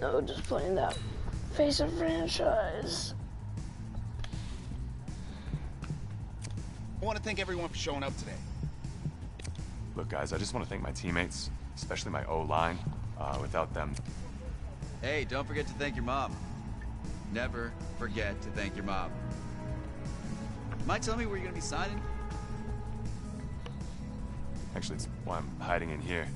No, just playing that face of franchise. I want to thank everyone for showing up today. Look, guys, I just want to thank my teammates, especially my O-line. Without them... Hey, don't forget to thank your mom. Never forget to thank your mom. Mind telling me where you're gonna be signing? Actually, it's why I'm hiding in here.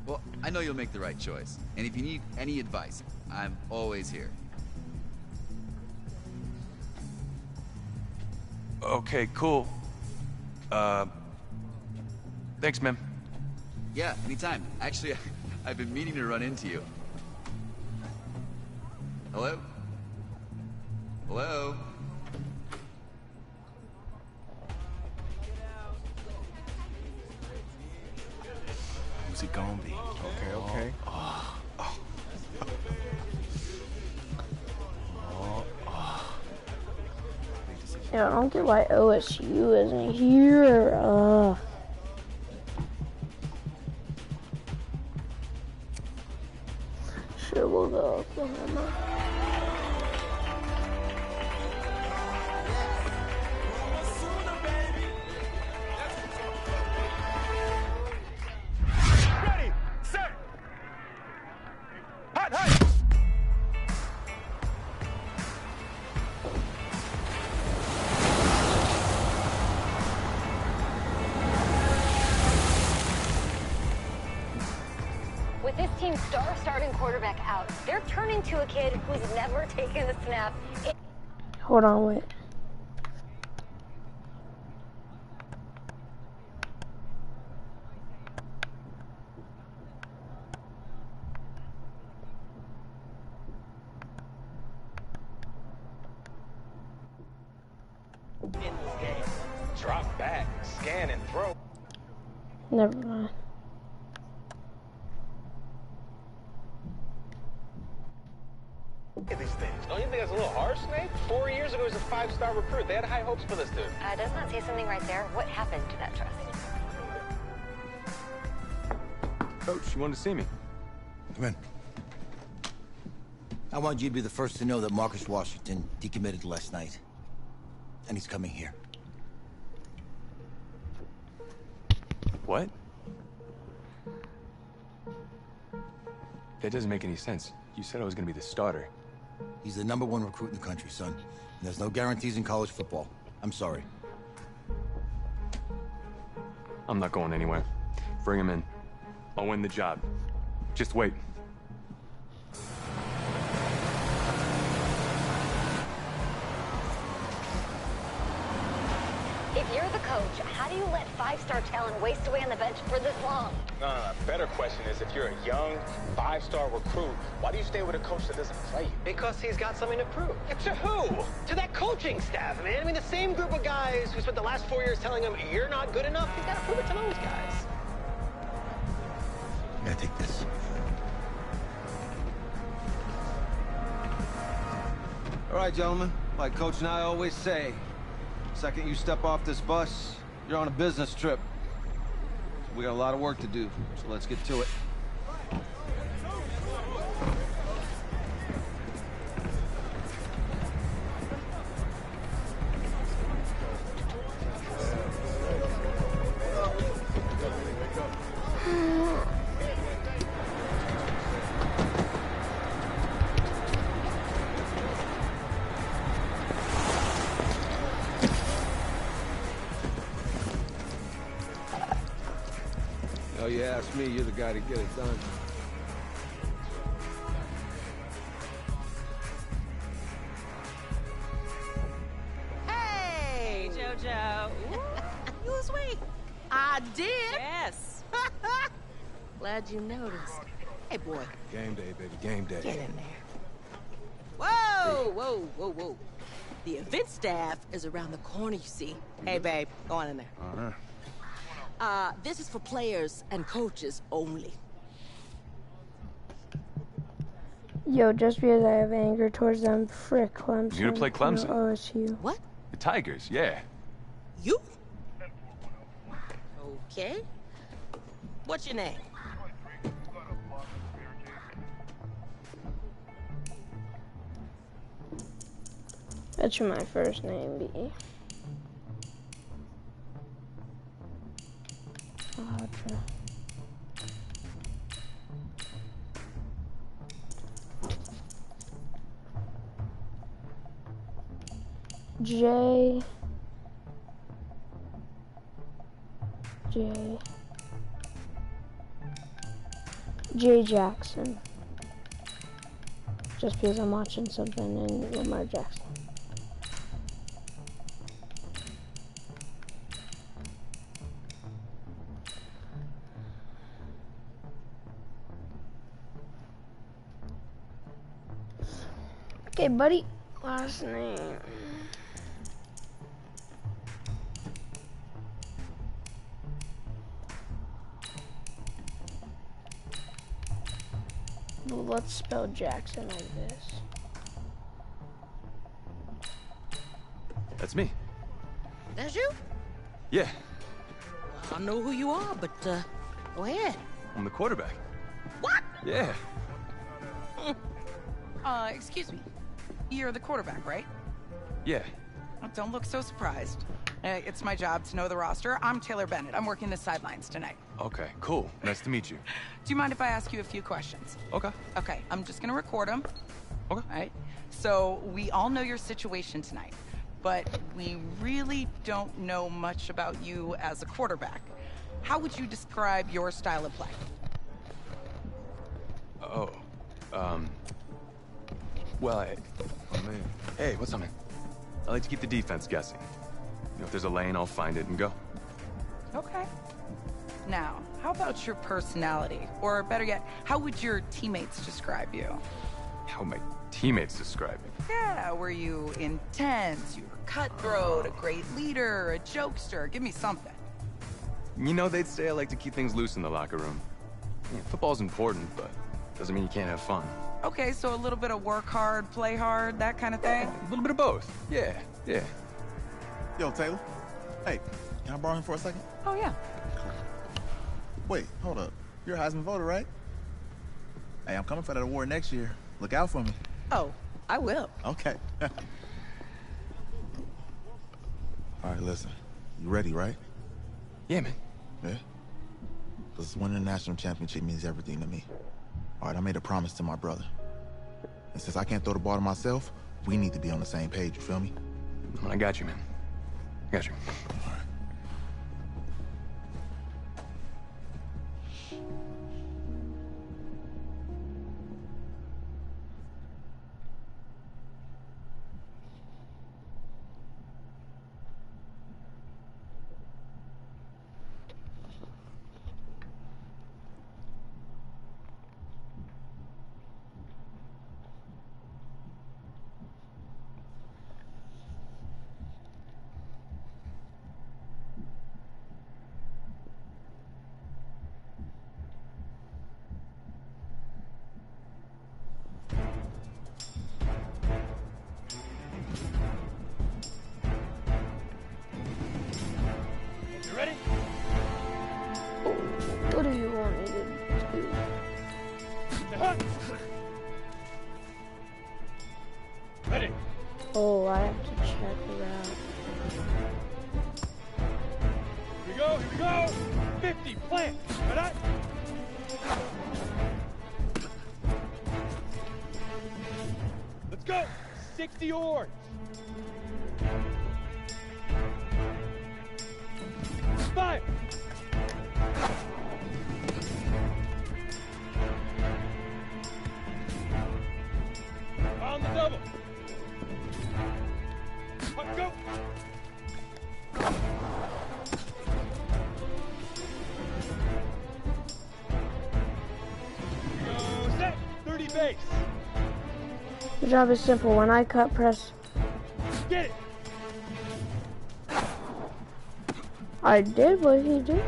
Well, I know you'll make the right choice. And if you need any advice, I'm always here. Okay, cool. Thanks, man. Yeah, anytime. Actually, I've been meaning to run into you. Hello? Hello? Who's it gonna be? Okay. Yeah, I don't get why OSU isn't here. Sure, we'll go Oklahoma. Ready, set, hot, hot. With this team's star starting quarterback out, they're turning to a kid who's never taken a snap. Hold on, wait. In this game, drop back, scan and throw. Never mind. Look at these things. Don't you think that's a little harsh, Nate? 4 years ago, he was a 5-star recruit. They had high hopes for this dude. Does not say something right there. What happened to that trust? Coach, you wanted to see me? Come in. I want you to be the first to know that Marcus Washington decommitted last night. And he's coming here. What? That doesn't make any sense. You said I was gonna be the starter. He's the #1 recruit in the country, son. And there's no guarantees in college football. I'm sorry. I'm not going anywhere. Bring him in. I'll win the job. Just wait. If you're the coach, how do you let 5-star talent waste away on the bench for this long? No. Better question is, if you're a young 5-star recruit, why do you stay with a coach that doesn't play you? Because he's got something to prove. To who? To that coaching staff, man. I mean, the same group of guys who spent the last 4 years telling him, you're not good enough. He's got to prove it to those guys. Yeah, take this. All right, gentlemen. Like Coach and I always say, second you step off this bus, you're on a business trip. So we got a lot of work to do, so let's get to it. Oh, you ask me, you're the guy to get it done. Hey, JoJo. You was wait. I did. Yes. Glad you noticed. Hey, boy. Game day, baby, game day. Get in there. Whoa. The event staff is around the corner, you see. Hey, babe, go on in there. This is for players and coaches only. Yo, just because I have anger towards them, frick Clemson. You gonna play Clemson? No, OSU. What? The Tigers, yeah. You? Okay. What's your name? Bet you my first name be. Audra. J Jackson. Just because I'm watching something in Lamar Jackson. Okay, buddy. Last name. Well, let's spell Jackson like this. That's me. That's you? Yeah, I know who you are, but, go ahead. I'm the quarterback. What? Yeah. Excuse me. You're the quarterback, right? Yeah. Don't look so surprised. It's my job to know the roster. I'm Taylor Bennett. I'm working the sidelines tonight. Okay, cool. Nice to meet you. Do you mind if I ask you a few questions? Okay. Okay, I'm just gonna record them. Okay. All right. So, we all know your situation tonight, but we really don't know much about you as a quarterback. How would you describe your style of play? Oh, well, oh man. Hey, what's up, man? I like to keep the defense guessing. You know, if there's a lane, I'll find it and go. Okay. Now, how about your personality? Or better yet, how would your teammates describe you? How my teammates describe me? Yeah, were you intense? You were cutthroat, a great leader, a jokester? Give me something. You know, they'd say I like to keep things loose in the locker room. Yeah, football's important, but doesn't mean you can't have fun. Okay, so a little bit of work hard, play hard, that kind of thing? A little bit of both. Yeah. Yo, Taylor. Hey, can I borrow him for a second? Oh, yeah. Wait, hold up. You're a Heisman voter, right? Hey, I'm coming for that award next year. Look out for me. Oh, I will. Okay. All right, listen. You ready, right? Yeah, man. Yeah? Because winning the national championship means everything to me. All right, I made a promise to my brother. And since I can't throw the ball to myself, we need to be on the same page, you feel me? I got you, man. I got you. All right. What do you want me to do? Ready. Oh, I have to check it out. Here we go. 50, plant. Ready? Let's go. 60 yards. Five. On the double. Up, go. Go set. 30 base. The job is simple. When I cut, press. Get it. I did what he did.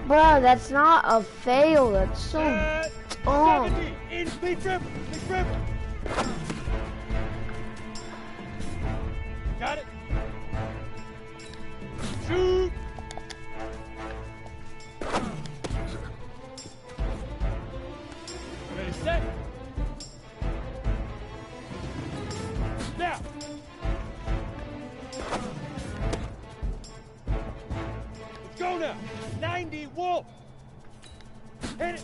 Bro, that's not a fail. That's so dumb. 70. In speed triple. Speed triple. Got it. Shoot. Ready, set. Now, Wolf! Hit it!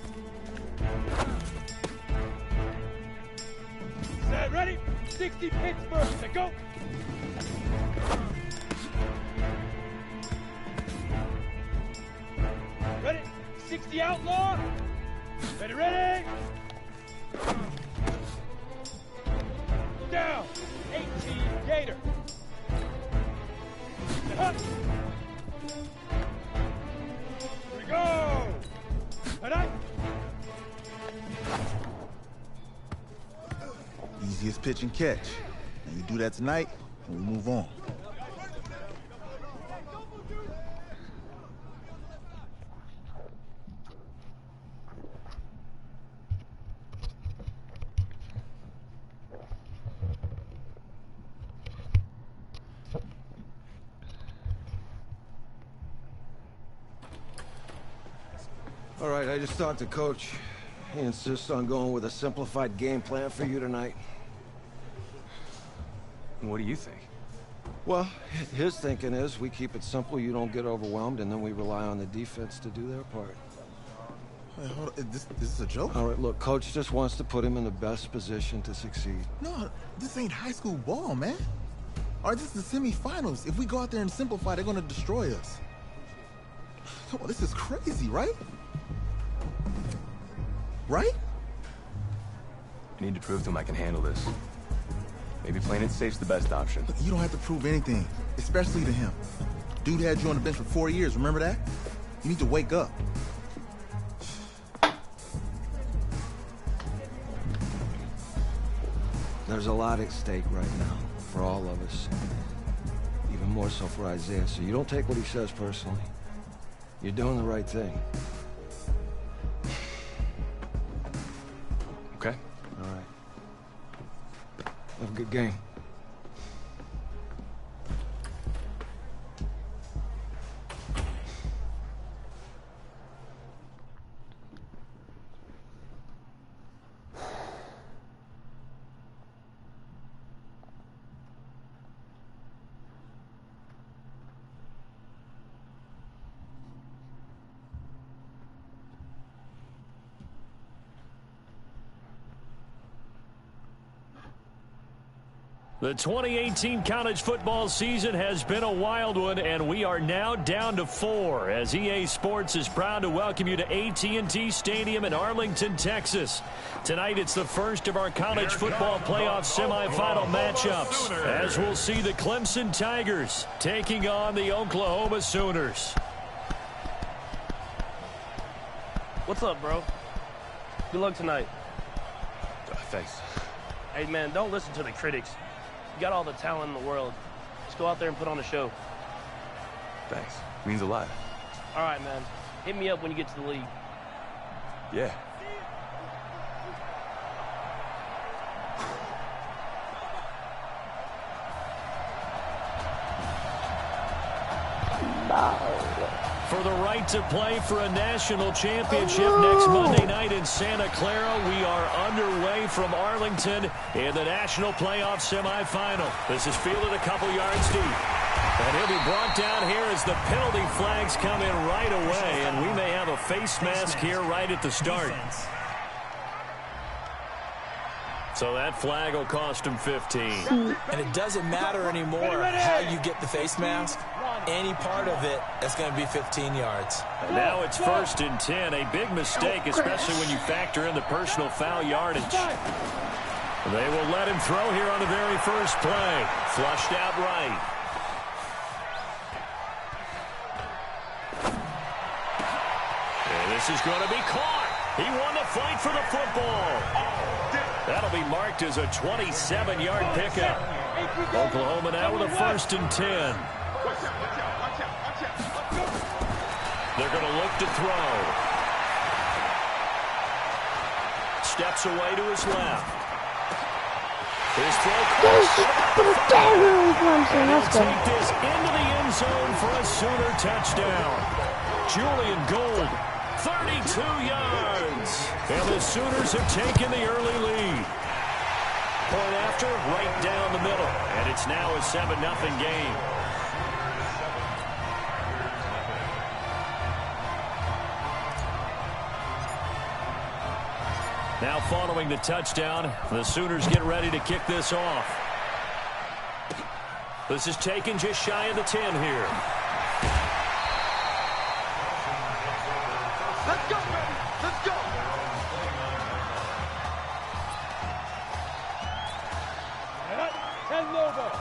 Set, ready? 60 Pittsburgh, now go! Ready? 60 Outlaw! Ready, ready! Down! 18 Gator! Up! Here we go! Head up! Easiest pitch and catch. And you do that tonight, and we move on. All right, I just talked to Coach. He insists on going with a simplified game plan for you tonight. What do you think? Well, his thinking is we keep it simple, you don't get overwhelmed, and then we rely on the defense to do their part. Wait, hold on. Is this a joke? All right, look, Coach just wants to put him in the best position to succeed. No, this ain't high school ball, man. All right, this is the semifinals. If we go out there and simplify, they're gonna destroy us. Come on, this is crazy, right? Right? I need to prove to him I can handle this. Maybe playing it safe's the best option. Look, you don't have to prove anything, especially to him. Dude had you on the bench for 4 years, remember that? You need to wake up. There's a lot at stake right now, for all of us. Even more so for Isaiah, so you don't take what he says personally. You're doing the right thing. Okay. All right. Have a good game. The 2018 college football season has been a wild one, and we are now down to 4 as EA Sports is proud to welcome you to AT&T Stadium in Arlington, Texas. Tonight, it's the first of our college football playoff semifinal matchups, as we'll see the Clemson Tigers taking on the Oklahoma Sooners. What's up, bro? Good luck tonight. Thanks. Hey, man, don't listen to the critics. You got all the talent in the world. Just go out there and put on a show. Thanks. Means a lot. All right, man. Hit me up when you get to the league. Yeah. For the right to play for a national championship next Monday night in Santa Clara, we are underway from Arlington in the national playoff semifinal. This is fielded a couple yards deep. And he'll be brought down here as the penalty flags come in right away, and we may have a face mask here right at the start. So that flag will cost him 15. And it doesn't matter anymore how you get the face mask. Any part of it, that's going to be 15 yards. And now it's 1st and 10. A big mistake, especially when you factor in the personal foul yardage. They will let him throw here on the very first play. Flushed out right. And this is going to be caught. He won the fight for the football. That'll be marked as a 27-yard pickup. Oklahoma now with a 1st and 10. They're going to look to throw. Steps away to his left. His throw and he'll take this into the end zone for a Sooner touchdown. Julian Gold, 32 yards. And the Sooners have taken the early lead. Point after, right down the middle. And it's now a 7-0 game. Now following the touchdown, the Sooners get ready to kick this off. This is taken just shy of the 10 here. Let's go, baby. Let's go. And Lobo.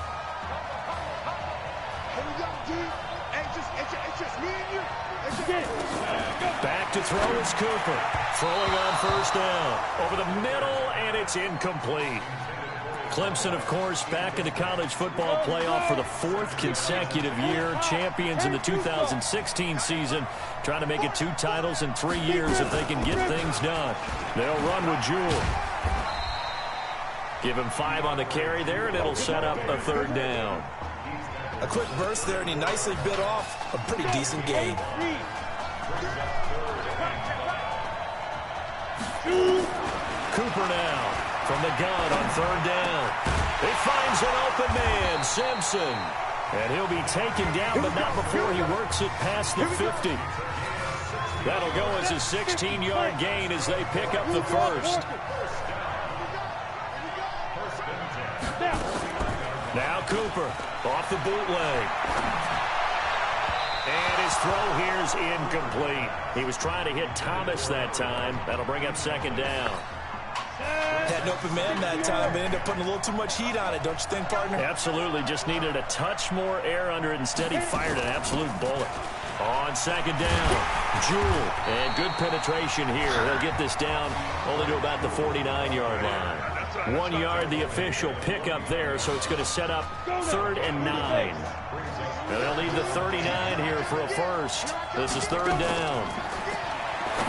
It's just me and you. Back to throw is Cooper. Throwing on first down. Over the middle, and it's incomplete. Clemson, of course, back in the college football playoff for the 4th consecutive year. Champions in the 2016 season. Trying to make it 2 titles in 3 years if they can get things done. They'll run with Jewell. Give him 5 on the carry there, and it'll set up a 3rd down. A quick burst there, and he nicely bit off a pretty decent gain. Cooper now from the gun on 3rd down. He finds an open man, Simpson. And he'll be taken down, but not before he works it past the 50. That'll go as a 16-yard gain as they pick up the 1st. Now Cooper off the bootleg. And his throw here is incomplete. He was trying to hit Thomas that time. That'll bring up 2nd down. Had an open man that time, but ended up putting a little too much heat on it, don't you think, partner? Absolutely. Just needed a touch more air under it. Instead, he fired an absolute bullet. On 2nd down, Jewell. And good penetration here. He'll get this down only to about the 49-yard line. 1 yard, the official pickup there, so it's going to set up 3rd and 9. And they'll leave the 39 here for a 1st. This is 3rd down.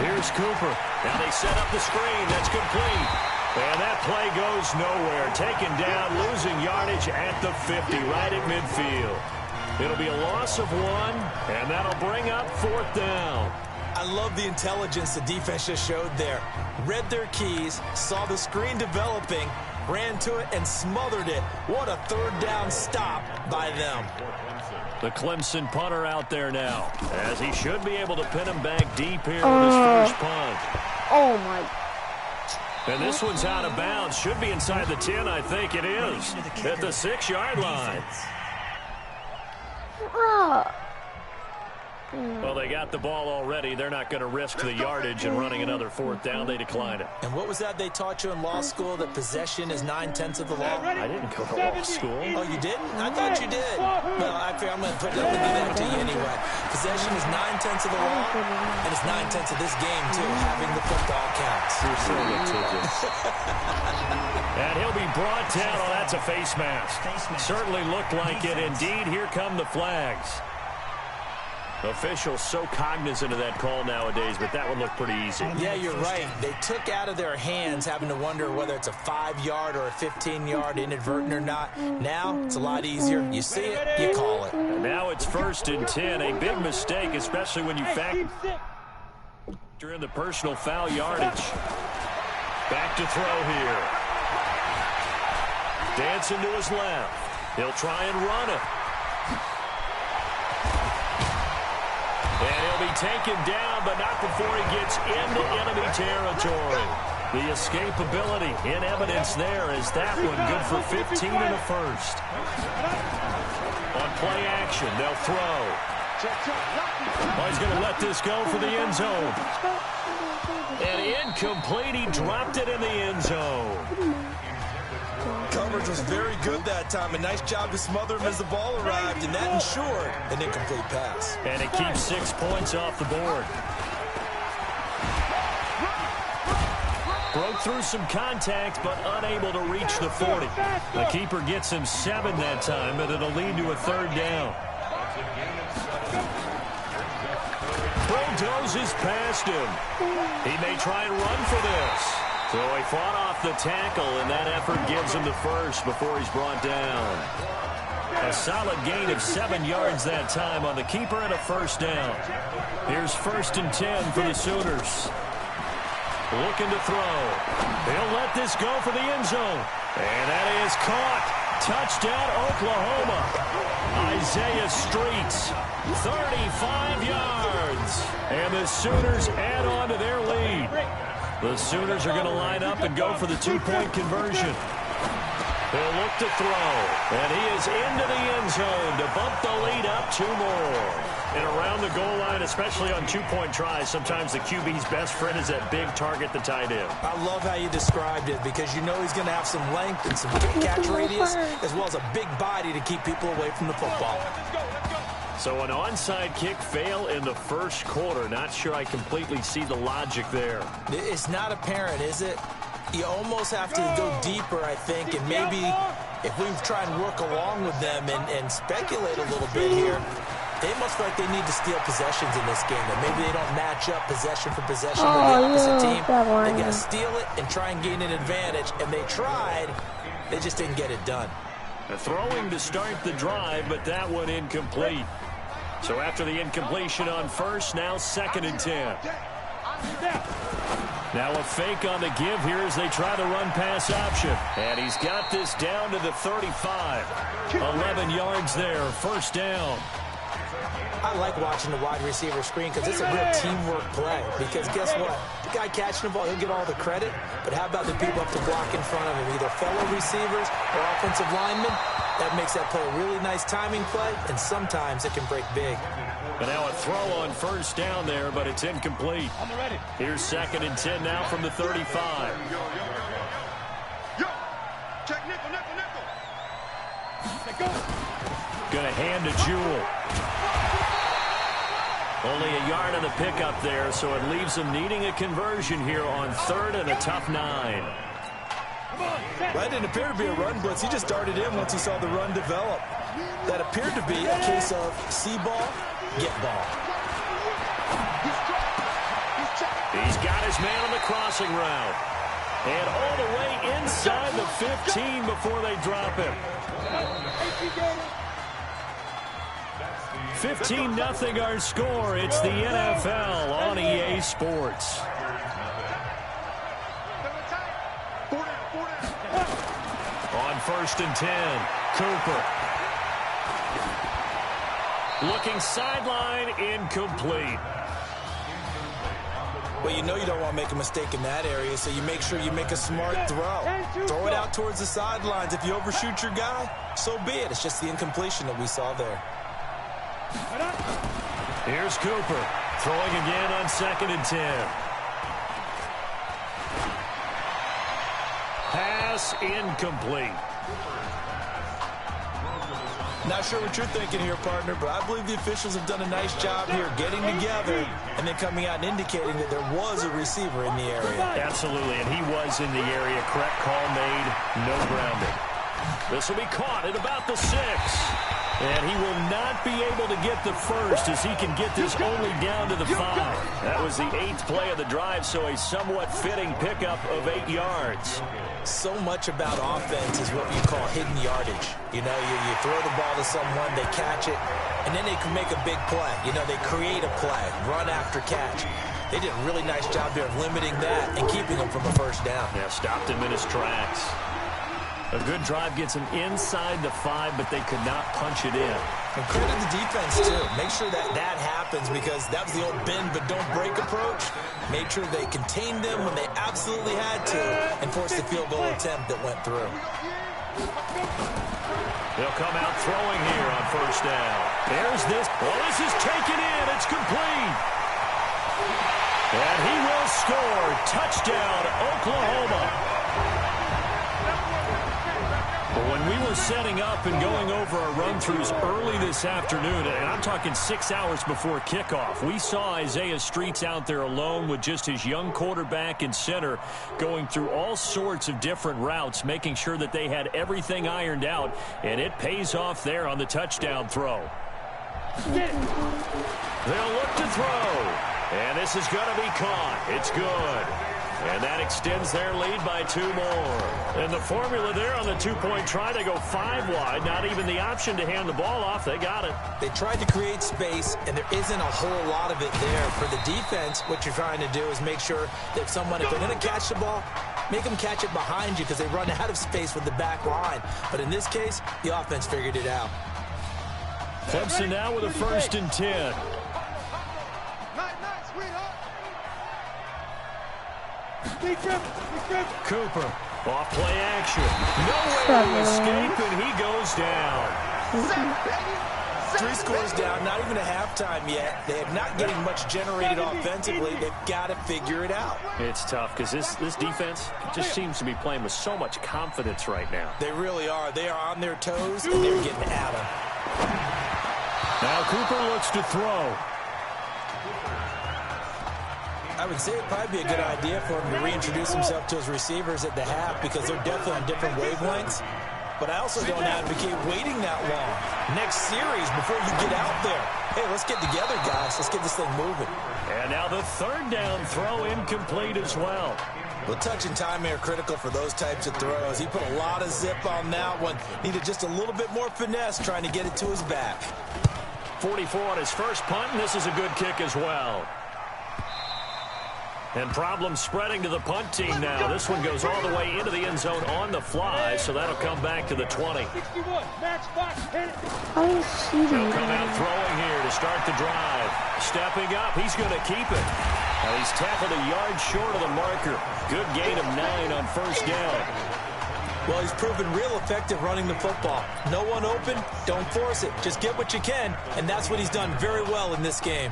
Here's Cooper. Now they set up the screen. That's complete. And that play goes nowhere. Taken down, losing yardage at the 50, right at midfield. It'll be a loss of 1, and that'll bring up 4th down. I love the intelligence the defense just showed there. Read their keys, saw the screen developing, ran to it, and smothered it. What a 3rd down stop by them. The Clemson punter out there now, as he should be able to pin him back deep here with his first punt. Oh, my. And this one's out of bounds. Should be inside the 10, I think it is. At the 6-yard line. Well, they got the ball already. They're not going to risk the yardage and running another 4th down. They declined it. And what was that they taught you in law school, that possession is 9/10 of the law? I didn't go to law school. Oh, you didn't? I thought you did. Well, I'm going to do that to you anyway. Possession is 9/10 of the law, and it's 9/10 of this game, too. Having the football counts. You're so litigious. And he'll be brought down. Oh, that's a face mask. Certainly looked like it. Indeed, here come the flags. Officials so cognizant of that call nowadays, but that one looked pretty easy. Yeah, you're right. They took out of their hands having to wonder whether it's a 5-yard or a 15-yard, inadvertent or not. Now, it's a lot easier. You see it, you call it. And now it's 1st and 10. A big mistake, especially when you factor in the personal foul yardage. Back to throw here. Dancing to his left. He'll try and run it. And he'll be taken down, but not before he gets into enemy territory. The escapability in evidence there is that one good for 15 and a 1st. On play action, they'll throw. Oh, he's going to let this go for the end zone. And incomplete, he dropped it in the end zone. Coverage was very good that time. A nice job to smother him as the ball arrived, and that ensured an incomplete pass. And it keeps 6 points off the board. Broke through some contact, but unable to reach the 40. The keeper gets him 7 that time, but it'll lead to a 3rd down. Bulldozes past him. He may try and run for this. So he fought off the tackle, and that effort gives him the 1st before he's brought down. A solid gain of 7 yards that time on the keeper and a 1st down. Here's 1st and 10 for the Sooners. Looking to throw. He'll let this go for the end zone. And that is caught. Touchdown, Oklahoma. Isaiah Streets, 35 yards. And the Sooners add on to their lead. The Sooners are going to line up and go for the two-point conversion. He'll look to throw, and he is into the end zone to bump the lead up 2 more. And around the goal line, especially on two-point tries, sometimes the QB's best friend is that big target, the tight end. I love how you described it because you know he's going to have some length and some catch radius as well as a big body to keep people away from the football. So an onside kick fail in the first quarter. Not sure I completely see the logic there. It's not apparent, is it? You almost have to go deeper, I think, and maybe if we try and work along with them and speculate a little bit here, they must feel like they need to steal possessions in this game. That maybe they don't match up possession for possession with the opposite team. They got to steal it and try and gain an advantage, and they tried. They just didn't get it done. Throwing to start the drive, but that one incomplete. So after the incompletion on first, now 2nd and 10. Now a fake on the give here as they try the run-pass option. And he's got this down to the 35. 11 yards there, first down. I like watching the wide receiver screen because it's a real teamwork play. Because guess what? The guy catching the ball, he'll get all the credit. But how about the people up to block in front of him? Either fellow receivers or offensive linemen. That makes that play a really nice timing play, and sometimes it can break big. And now a throw on first down there, but it's incomplete. Here's 2nd and 10 now from the 35. Check nickel. Gonna hand to Jewell. Only a yard on the pickup there, so it leaves them needing a conversion here on 3rd and a tough 9. That didn't appear to be a run blitz. He just darted in once he saw the run develop. That appeared to be a case of see ball, get ball. He's got his man on the crossing route. And all the way inside the 15 before they drop him. 15-0 our score. It's the NFL on EA Sports. On 1st and 10, Cooper. Looking sideline, incomplete. Well, you know you don't want to make a mistake in that area, so you make sure you make a smart throw. Throw it out towards the sidelines. If you overshoot your guy, so be it. It's just the incompletion that we saw there. Here's Cooper, throwing again on 2nd and 10. Pass incomplete. Not sure what you're thinking here, partner, but I believe the officials have done a nice job here getting together and then coming out and indicating that there was a receiver in the area. Absolutely, and he was in the area. Correct call made, no grounding. This will be caught at about the 6. And he will not be able to get the first as he can get this only down to the 5. That was the 8th play of the drive, so a somewhat fitting pickup of 8 yards. So much about offense is what you call hidden yardage. You know, you throw the ball to someone, they catch it, and then they can make a big play. You know, they create a play, run after catch. They did a really nice job there of limiting that and keeping him from a first down. Yeah, stopped him in his tracks. A good drive gets him inside the 5, but they could not punch it in. And credit the defense, too. Make sure that happens because that was the old bend but don't break approach. Made sure they contained them when they absolutely had to and forced the field goal attempt that went through. They'll come out throwing here on first down. There's this. Well, this is taken in. It's complete. And he will score. Touchdown, Oklahoma. When we were setting up and going over our run-throughs early this afternoon, and I'm talking 6 hours before kickoff, we saw Isaiah Streets out there alone with just his young quarterback and center going through all sorts of different routes, making sure that they had everything ironed out, and it pays off there on the touchdown throw. They'll look to throw, and this is going to be caught. It's good. And that extends their lead by 2 more. And the formula there on the two-point try, they go 5 wide. Not even the option to hand the ball off. They got it. They tried to create space, and there isn't a whole lot of it there. For the defense, what you're trying to do is make sure that if they're going to catch the ball, make them catch it behind you because they run out of space with the back line. But in this case, the offense figured it out. Clemson now with a 1st and 10. Cooper, off play action. No way to escape, and he goes down. 3 scores down, not even a halftime yet. They're not getting much generated offensively. They've got to figure it out. It's tough because this defense just seems to be playing with so much confidence right now. They really are. They are on their toes, and they're getting at them. Now Cooper looks to throw. I would say it'd probably be a good idea for him to reintroduce himself to his receivers at the half because they're definitely on different wavelengths. But I also don't advocate waiting that long. Next series, before you get out there, hey, let's get together, guys. Let's get this thing moving. And now the 3rd down throw incomplete as well. Well, touch and timing are critical for those types of throws. He put a lot of zip on that one. Needed just a little bit more finesse trying to get it to his back. 44 on his first punt, and this is a good kick as well. And problems spreading to the punt team now. This one goes all the way into the end zone on the fly, so that'll come back to the 20. He'll come out throwing here to start the drive. Stepping up, he's going to keep it. Now he's tackled a yard short of the marker. Good gain of 9 on first down. Well, he's proven real effective running the football. No one open, don't force it. Just get what you can, and that's what he's done very well in this game.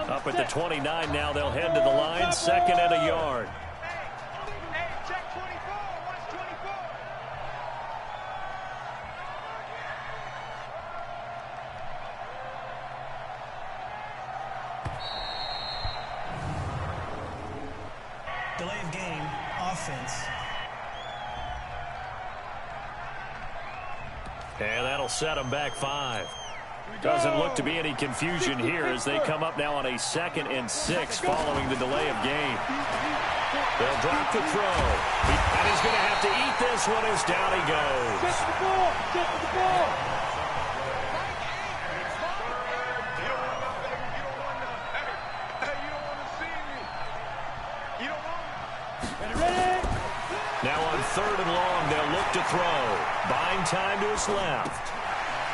Up at the 29 now, they'll head to the line, 2nd and a yard. Delay of game, offense. And that'll set them back 5. Doesn't look to be any confusion here as they come up now on a 2nd and 6 following the delay of game. They'll drop the throw. And he's going to have to eat this one as down he goes. Get the ball! Get the ball! Now on 3rd and long, they'll look to throw. Buying time to his left.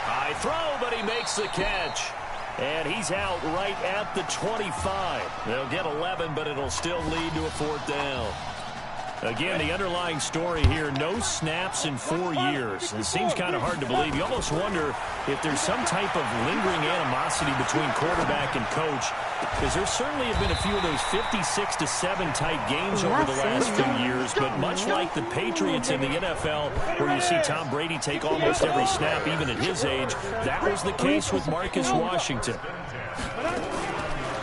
High throw, but he makes the catch. And he's out right at the 25. They'll get 11, but it'll still lead to a 4th down. Again, the underlying story here, no snaps in 4 years. It seems kind of hard to believe. You almost wonder if there's some type of lingering animosity between quarterback and coach, because there certainly have been a few of those 56-7 type games over the last few years, but much like the Patriots in the NFL, where you see Tom Brady take almost every snap, even at his age, that was the case with Marcus Washington.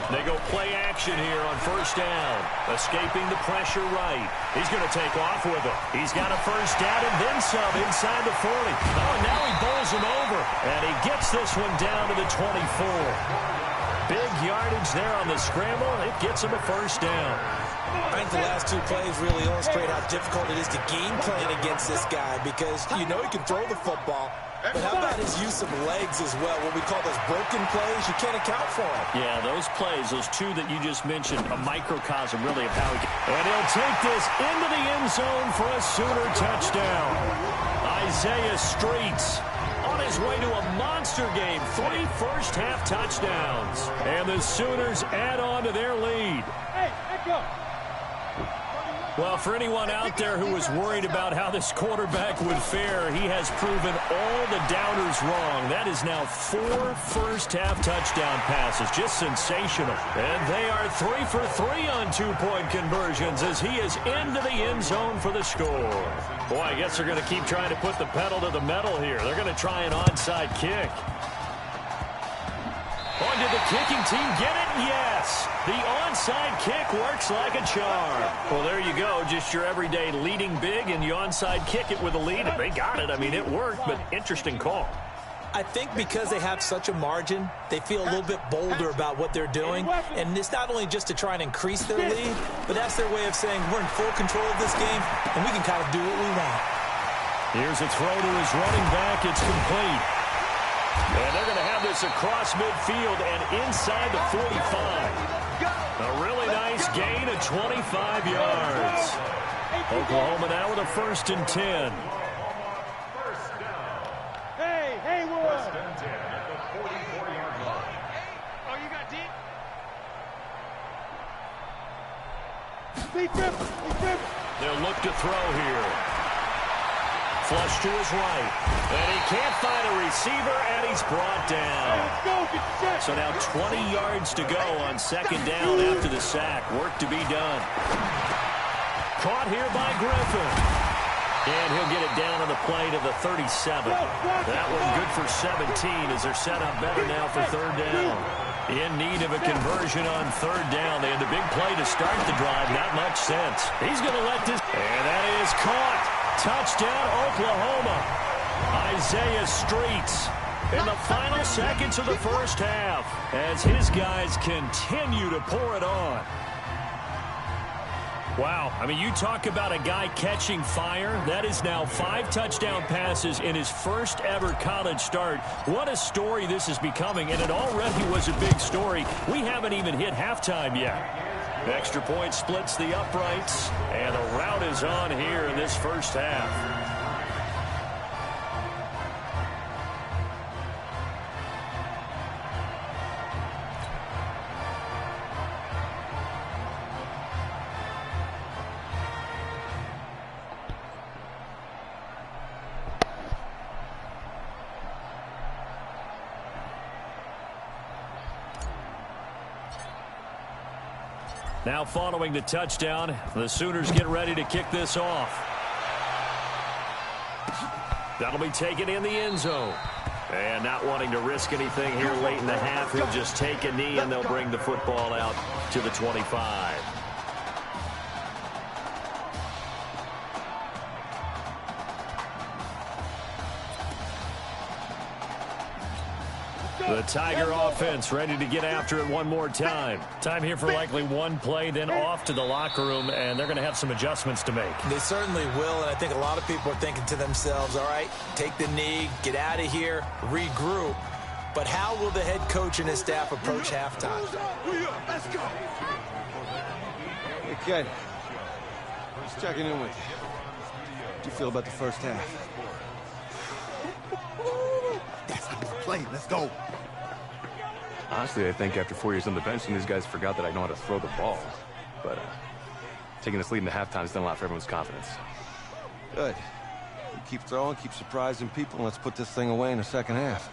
They go play action here on 1st down. Escaping the pressure right. He's going to take off with it. He's got a 1st down and then some inside the 40. Oh, and now he bowls him over. And he gets this one down to the 24. Big yardage there on the scramble. It gets him a 1st down. I think the last 2 plays really illustrate how difficult it is to game plan against this guy because you know he can throw the football. But how about his use of legs as well? What we call those broken plays, you can't account for them. Yeah, those plays, those 2 that you just mentioned, a microcosm really of how he can. And he'll take this into the end zone for a Sooner touchdown. Isaiah Streets on his way to a monster game. 3 first-half touchdowns. And the Sooners add on to their lead. Hey, let go. Well, for anyone out there who was worried about how this quarterback would fare, he has proven all the doubters wrong. That is now 4 first-half touchdown passes. Just sensational. And they are 3 for 3 on 2-point conversions as he is into the end zone for the score. Boy, I guess they're going to keep trying to put the pedal to the metal here. They're going to try an onside kick. Oh, did the kicking team get it? Yes. The onside kick works like a charm. Well, there you go. Just your everyday leading big, and you onside kick it with a lead, and they got it. I mean, it worked, but interesting call. I think because they have such a margin, they feel a little bit bolder about what they're doing. And it's not only just to try and increase their lead, but that's their way of saying we're in full control of this game, and we can kind of do what we want. Here's a throw to his running back. It's complete. And they're going to have this across midfield and inside the 45. A really nice gain of 25 yards. Oklahoma now with a 1st and 10. Hey, Haywood! First and 10 at the 44-yard line. Oh, you got deep? Defib! They'll look to throw here. Flush to his right. And he can't find a receiver, and he's brought down. So now 20 yards to go on 2nd down after the sack. Work to be done. Caught here by Griffin. And he'll get it down on the play to the 37. That one good for 17 as they're set up better now for 3rd down. In need of a conversion on 3rd down. They had the big play to start the drive. Not much sense. He's going to let this. And that is caught. Touchdown, Oklahoma. Isaiah Streets in the final seconds of the 1st half as his guys continue to pour it on. Wow, I mean, you talk about a guy catching fire. That is now 5 touchdown passes in his 1st ever college start. What a story this is becoming, and it already was a big story. We haven't even hit halftime yet. Extra point splits the uprights, and the rout is on here in this 1st half. Now following the touchdown, the Sooners get ready to kick this off. That'll be taken in the end zone. And not wanting to risk anything here late in the half, he'll just take a knee and they'll bring the football out to the 25. The Tiger offense ready to get after it one more time. Time here for likely one play, then off to the locker room, and they're going to have some adjustments to make. They certainly will, and I think a lot of people are thinking to themselves, all right, take the knee, get out of here, regroup. But how will the head coach and his staff approach halftime? Let's go. Hey, kid. Just checking in with you. How do you feel about the 1st half? That's how we're playing. Let's go. Honestly, I think after 4 years on the bench, some of these guys forgot that I know how to throw the ball. But taking this lead into halftime has done a lot for everyone's confidence. Good. You keep throwing, keep surprising people, and let's put this thing away in the 2nd half.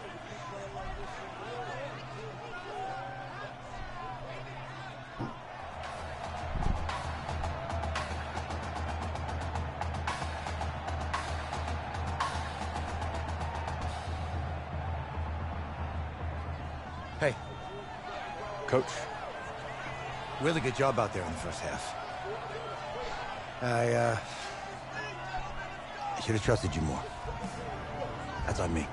Hey. Coach. Really good job out there in the 1st half. I should have trusted you more. That's on me.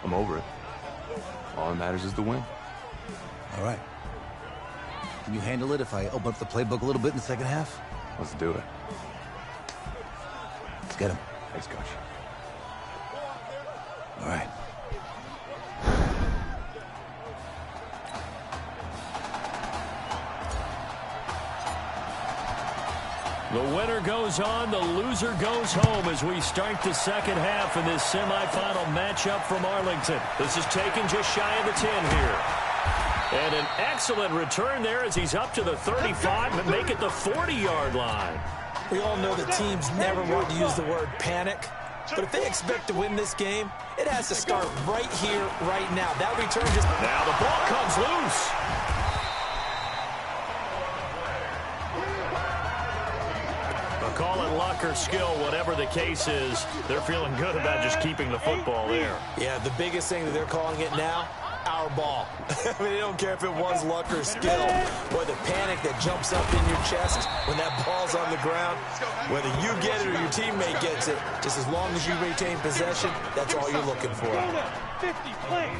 I'm over it. All that matters is the win. All right. Can you handle it if I open up the playbook a little bit in the 2nd half? Let's do it. Let's get him. Thanks, Coach. All right. The winner goes on, the loser goes home as we start the 2nd half in this semifinal matchup from Arlington. This is taken just shy of the 10 here. And an excellent return there as he's up to the 35 and make it the 40-yard line. We all know the teams never want to use the word panic. But if they expect to win this game, it has to start right here, right now. That return just... Now the ball comes loose. Call it luck or skill, whatever the case is, they're feeling good about just keeping the football there. Yeah, the biggest thing that they're calling it now, our ball. I mean, they don't care if it was luck or skill, or the panic that jumps up in your chest when that ball's on the ground. Whether you get it or your teammate gets it, just as long as you retain possession, that's all you're looking for. 50 play.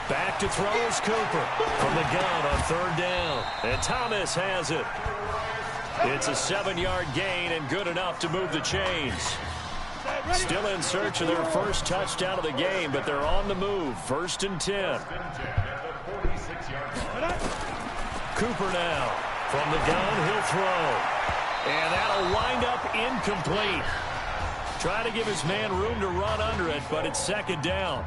Back to throw is Cooper from the gun on 3rd down. And Thomas has it. It's a 7-yard gain and good enough to move the chains. Still in search of their first touchdown of the game, but they're on the move. 1st and 10. Cooper now. From the gun, he'll throw. And that'll wind up incomplete. Trying to give his man room to run under it, but it's 2nd down.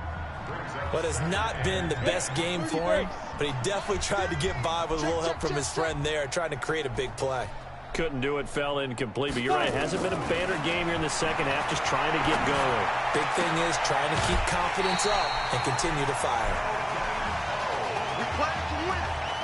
What has not been the best game for him, but he definitely tried to get by with a little help from his friend there, trying to create a big play. Couldn't do it, fell incomplete, but you're right. It hasn't been a banner game here in the second half, just trying to get going. Big thing is trying to keep confidence up and continue to fire.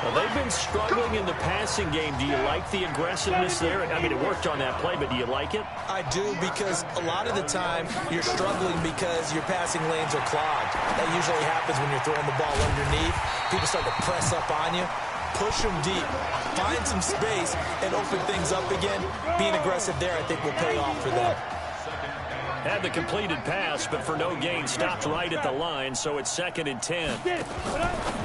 Well, they've been struggling in the passing game. Do you like the aggressiveness there? I mean, it worked on that play, but do you like it? I do, because a lot of the time you're struggling because your passing lanes are clogged. That usually happens when you're throwing the ball underneath. People start to press up on you. Push them deep. Find some space and open things up again. Being aggressive there, I think, will pay off for them. Had the completed pass, but for no gain, stopped right at the line, so it's 2nd and 10.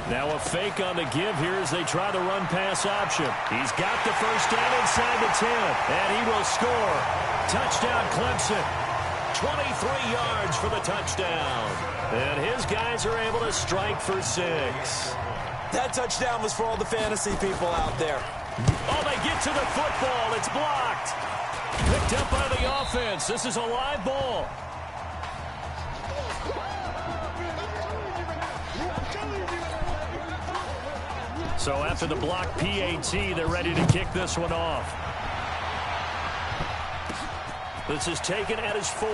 Now a fake on the give here as they try the run-pass option. He's got the first down inside the 10, and he will score. Touchdown, Clemson. 23 yards for the touchdown. And his guys are able to strike for 6. That touchdown was for all the fantasy people out there. Oh, they get to the football. It's blocked. Picked up by the offense. This is a live ball. So after the block PAT, they're ready to kick this one off. This is taken at his 4.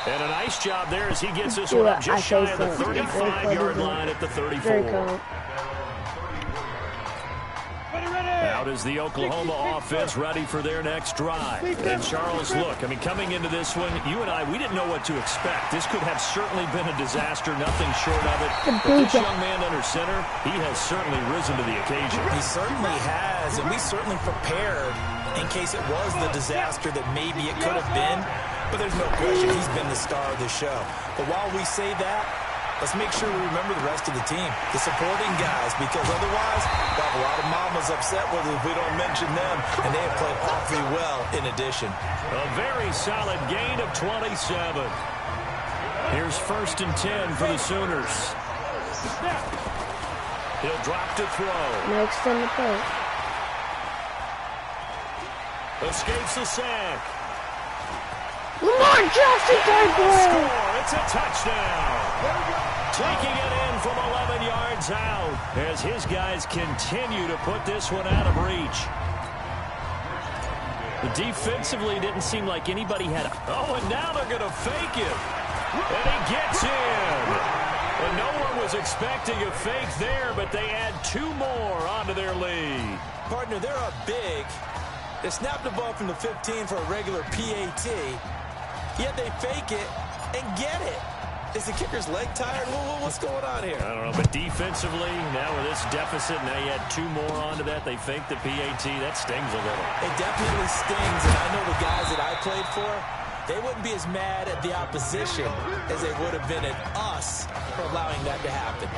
And a nice job there as he gets this one up just shy of the 35-yard line at the 34. Out is the Oklahoma offense ready for their next drive. And Charles, look, I mean, coming into this one, you and I, we didn't know what to expect. This could have certainly been a disaster, nothing short of it. But this young man under center, he has certainly risen to the occasion. He certainly has, and we certainly prepared in case it was the disaster that maybe it could have been. But there's no question he's been the star of the show. But while we say that, let's make sure we remember the rest of the team, the supporting guys, because otherwise we'll have a lot of mamas upset with us if we don't mention them, and they have played awfully well in addition. A very solid gain of 27. Here's 1st and 10 for the Sooners. He'll drop to throw. Next on the play. Escapes the sack. Lamar Jackson score. It's a touchdown. Taking it in from 11 yards out as his guys continue to put this one out of reach. Defensively, didn't seem like anybody had. Oh, and now they're going to fake it. And he gets in. And no one was expecting a fake there, but they add 2 more onto their lead. Partner, they're up big. They snapped the ball from the 15 for a regular PAT. Yet they fake it and get it. Is the kicker's leg tired? What's going on here? I don't know, but defensively, now with this deficit, now you add 2 more onto that. They fake the PAT. That stings a little. It definitely stings, and I know the guys that I played for, they wouldn't be as mad at the opposition as they would have been at us for allowing that to happen.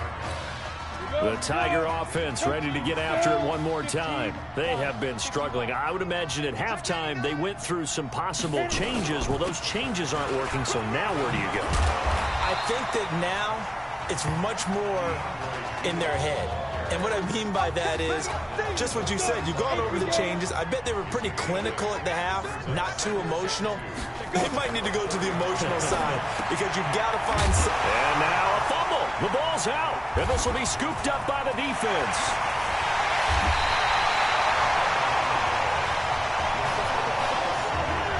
The Tiger offense ready to get after it one more time. They have been struggling. I would imagine at halftime they went through some possible changes. Well, those changes aren't working, so now where do you go? I think that now it's much more in their head. And what I mean by that is just what you said. You've gone over the changes. I bet they were pretty clinical at the half, not too emotional. They might need to go to the emotional side because you've got to find some. And now a fumble. The ball's out. And this will be scooped up by the defense.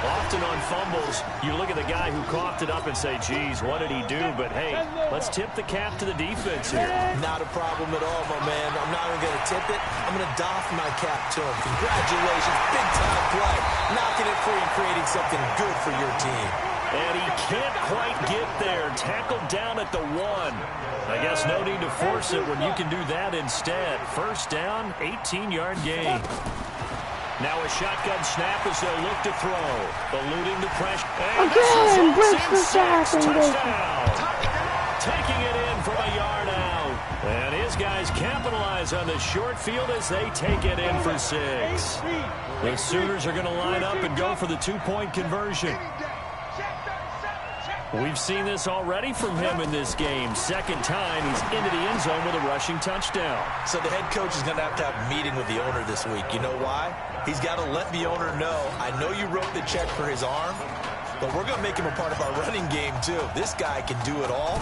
Often on fumbles, you look at the guy who coughed it up and say, geez, what did he do? But, hey, let's tip the cap to the defense here. Not a problem at all, my man. I'm not even going to tip it. I'm going to doff my cap to him. Congratulations. Big-time play. Knocking it free and creating something good for your team. And he can't quite get there. Tackled down at the 1. I guess no need to force it when you can do that instead. First down, 18-yard gain. Now a shotgun snap as they'll look to throw. Eluding the pressure. Again, breaks the sack. Touchdown. taking it in from a yard out. And his guys capitalize on the short field as they take it in for 6. The Sooners are going to line up and go for the 2-point conversion. We've seen this already from him in this game. Second time he's into the end zone with a rushing touchdown. So the head coach is going to have a meeting with the owner this week. You know why? He's got to let the owner know, I know you wrote the check for his arm, but we're going to make him a part of our running game too. This guy can do it all.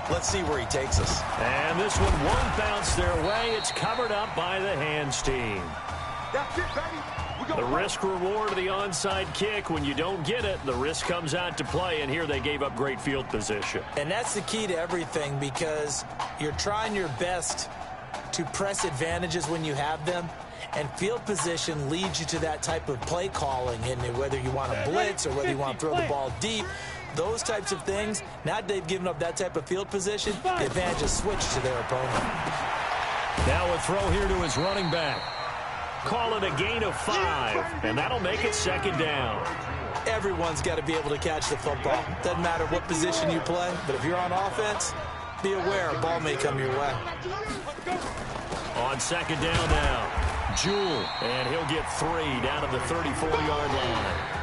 Let's see where he takes us. And this one won't bounce their way. It's covered up by the hands team. That's it, baby. The risk reward of the onside kick. When you don't get it, the risk comes out to play, and here they gave up great field position. And that's the key to everything, because you're trying your best to press advantages when you have them, and field position leads you to that type of play calling, and whether you want to blitz or whether you want to throw the ball deep, those types of things. Now that they've given up that type of field position, the advantage is switched to their opponent. Now a throw here to his running back. Call it a gain of 5, and that'll make it second down. Everyone's got to be able to catch the football. Doesn't matter what position you play, but if you're on offense, be aware a ball may come your way. On second down now, Jewell, and he'll get 3 down to the 34-yard line.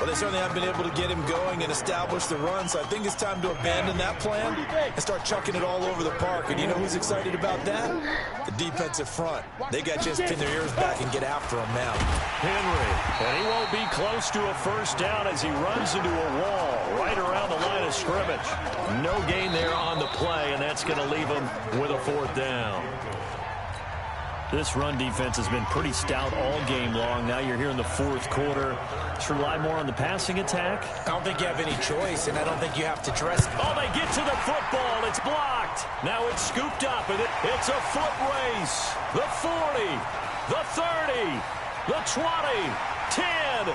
Well, they certainly haven't been able to get him going and establish the run, so I think it's time to abandon that plan and start chucking it all over the park. And you know who's excited about that? The defensive front. They got to just pin their ears back and get after him now. Henry, and he won't be close to a first down as he runs into a wall right around the line of scrimmage. No gain there on the play, and that's going to leave him with a 4th down. This run defense has been pretty stout all game long. Now you're here in the 4th quarter. Let's rely more on the passing attack. I don't think you have any choice, and I don't think you have to dress. Oh, they get to the football. It's blocked. Now it's scooped up, and it's a foot race. The 40, the 30, the 20, 10.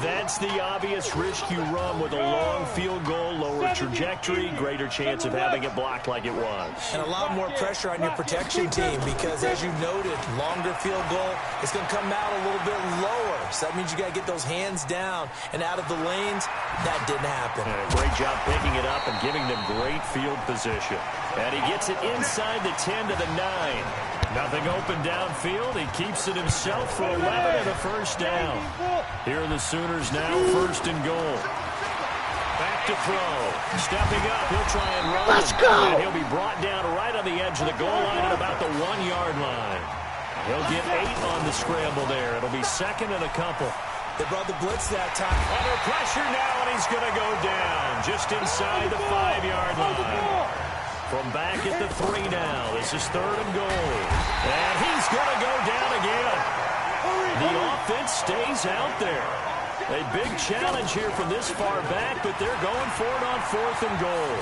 That's the obvious risk you run with a long field goal, lower trajectory, greater chance of having it blocked like it was. And a lot more pressure on your protection team because, as you noted, longer field goal, it's going to come out a little bit lower. So that means you got to get those hands down and out of the lanes. That didn't happen. Great job picking it up and giving them great field position. And he gets it inside the 10 to the 9. Nothing open downfield. He keeps it himself for 11 and a first down. Here are the Sooners now, 1st and goal. Back to throw. Stepping up, he'll try and run. Let's go! And he'll be brought down right on the edge of the goal line at about the 1-yard line. He'll get 8 on the scramble there. It'll be 2nd and a couple. They brought the blitz that time. Under pressure now, and he's going to go down just inside the 5-yard line. From back at the 3 now. This is 3rd and goal. And he's going to go down again. The offense stays out there. A big challenge here from this far back, but they're going for it on 4th and goal.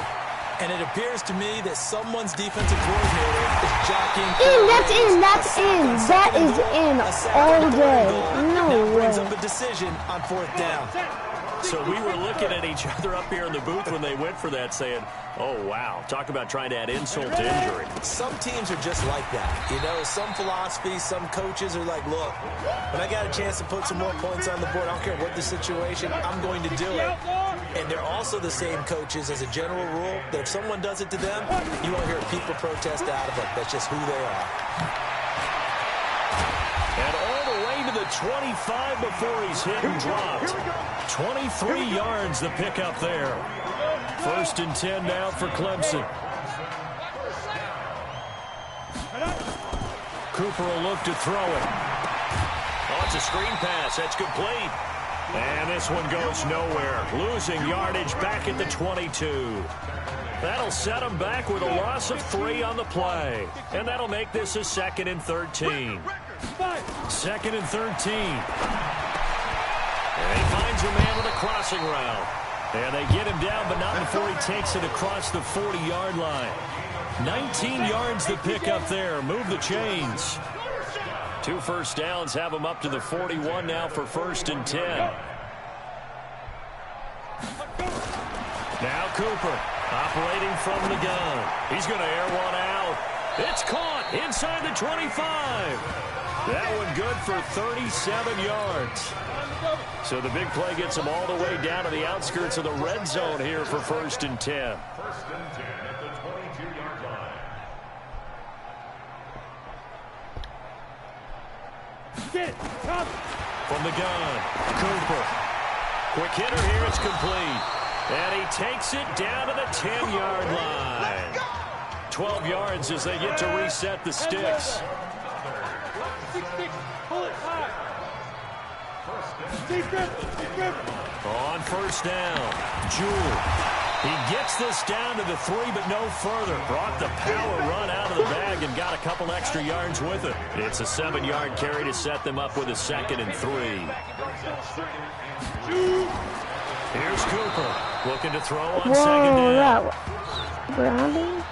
And it appears to me that someone's defensive coordinator is jockeying. That's in. That is in all day. No way. Brings up a decision on 4th down. So we were looking at each other up here in the booth when they went for that, saying, oh, wow, talk about trying to add insult to injury. Some teams are just like that. You know, some philosophies, some coaches are like, look, when I got a chance to put some more points on the board, I don't care what the situation, I'm going to do it. And they're also the same coaches, as a general rule, that if someone does it to them, you won't hear people protest out of it. That's just who they are. And all the way to the 25 before he's hit and dropped. 23 yards the pickup there. 1st and 10 now for Clemson. Cooper will look to throw it. Oh, it's a screen pass. That's complete. And this one goes nowhere. Losing yardage back at the 22. That'll set him back with a loss of 3 on the play. And that'll make this a 2nd and 13. 2nd and 13. And he finds a man with a crossing route. And they get him down, but not before he takes it across the 40-yard line. 19 yards to pick up there. Move the chains. 2 first downs have him up to the 41 now for 1st and 10. Now Cooper operating from the gun. He's going to air one out. It's caught inside the 25. That one good for 37 yards. So the big play gets them all the way down to the outskirts of the red zone here for 1st and 10. 1st and 10 at the 22-yard line. Get it. Come. From the gun, Cooper. Quick hitter here, it's complete. And he takes it down to the 10-yard line. 12 yards as they get to reset the sticks. Pull it high. On 1st down, Jewell. He gets this down to the 3, but no further. Brought the power run out of the bag and got a couple extra yards with it. It's a 7-yard carry to set them up with a 2nd and 3. Here's Cooper looking to throw on 2nd down. Grounding?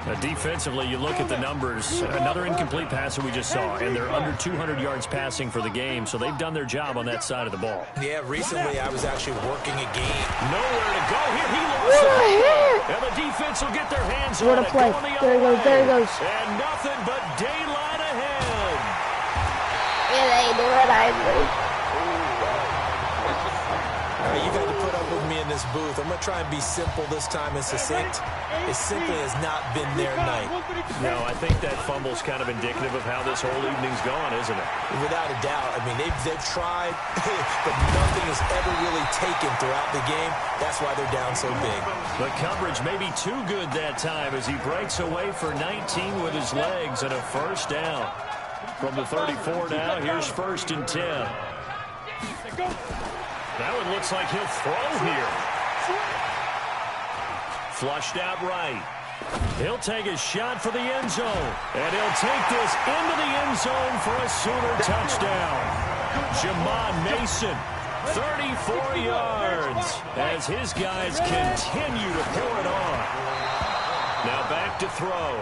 Now, defensively, you look at the numbers. Another incomplete pass that we just saw, and they're under 200 yards passing for the game, so they've done their job on that side of the ball. Yeah, recently I was actually working a game. Nowhere to go here. He lost it. And the defense will get their hands on it. What a play. There it goes. There it goes. And nothing but daylight ahead. It ain't what I do. You've had to put up with me in this booth. I'm going to try and be simple this time and succinct. It simply has not been their night. No, I think that fumble's kind of indicative of how this whole evening's gone, isn't it? Without a doubt. I mean, they've tried, but nothing has ever really taken throughout the game. That's why they're down so big. The coverage may be too good that time as he breaks away for 19 with his legs and a 1st down. From the 34 now, here's 1st and 10. That one looks like he'll throw here. Flushed out right. He'll take a shot for the end zone. And he'll take this into the end zone for a Sooner touchdown. Jamon Mason, 34 yards as his guys continue to pour it on. Now back to throw.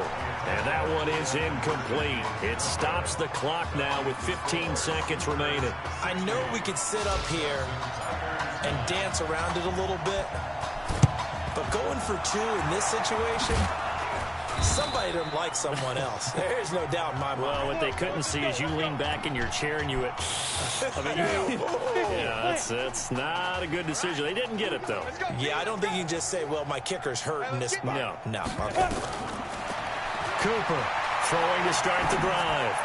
And that one is incomplete. It stops the clock now with 15 seconds remaining. I know we could sit up here and dance around it a little bit, but going for 2 in this situation, somebody doesn't like someone else. There's no doubt in my mind. Well, what they couldn't see is you lean back in your chair and you went, yeah, that's not a good decision. They didn't get it, though. Yeah, I don't think you can just say, well, my kicker's hurt in this spot. No. Okay. Cooper throwing to start the drive.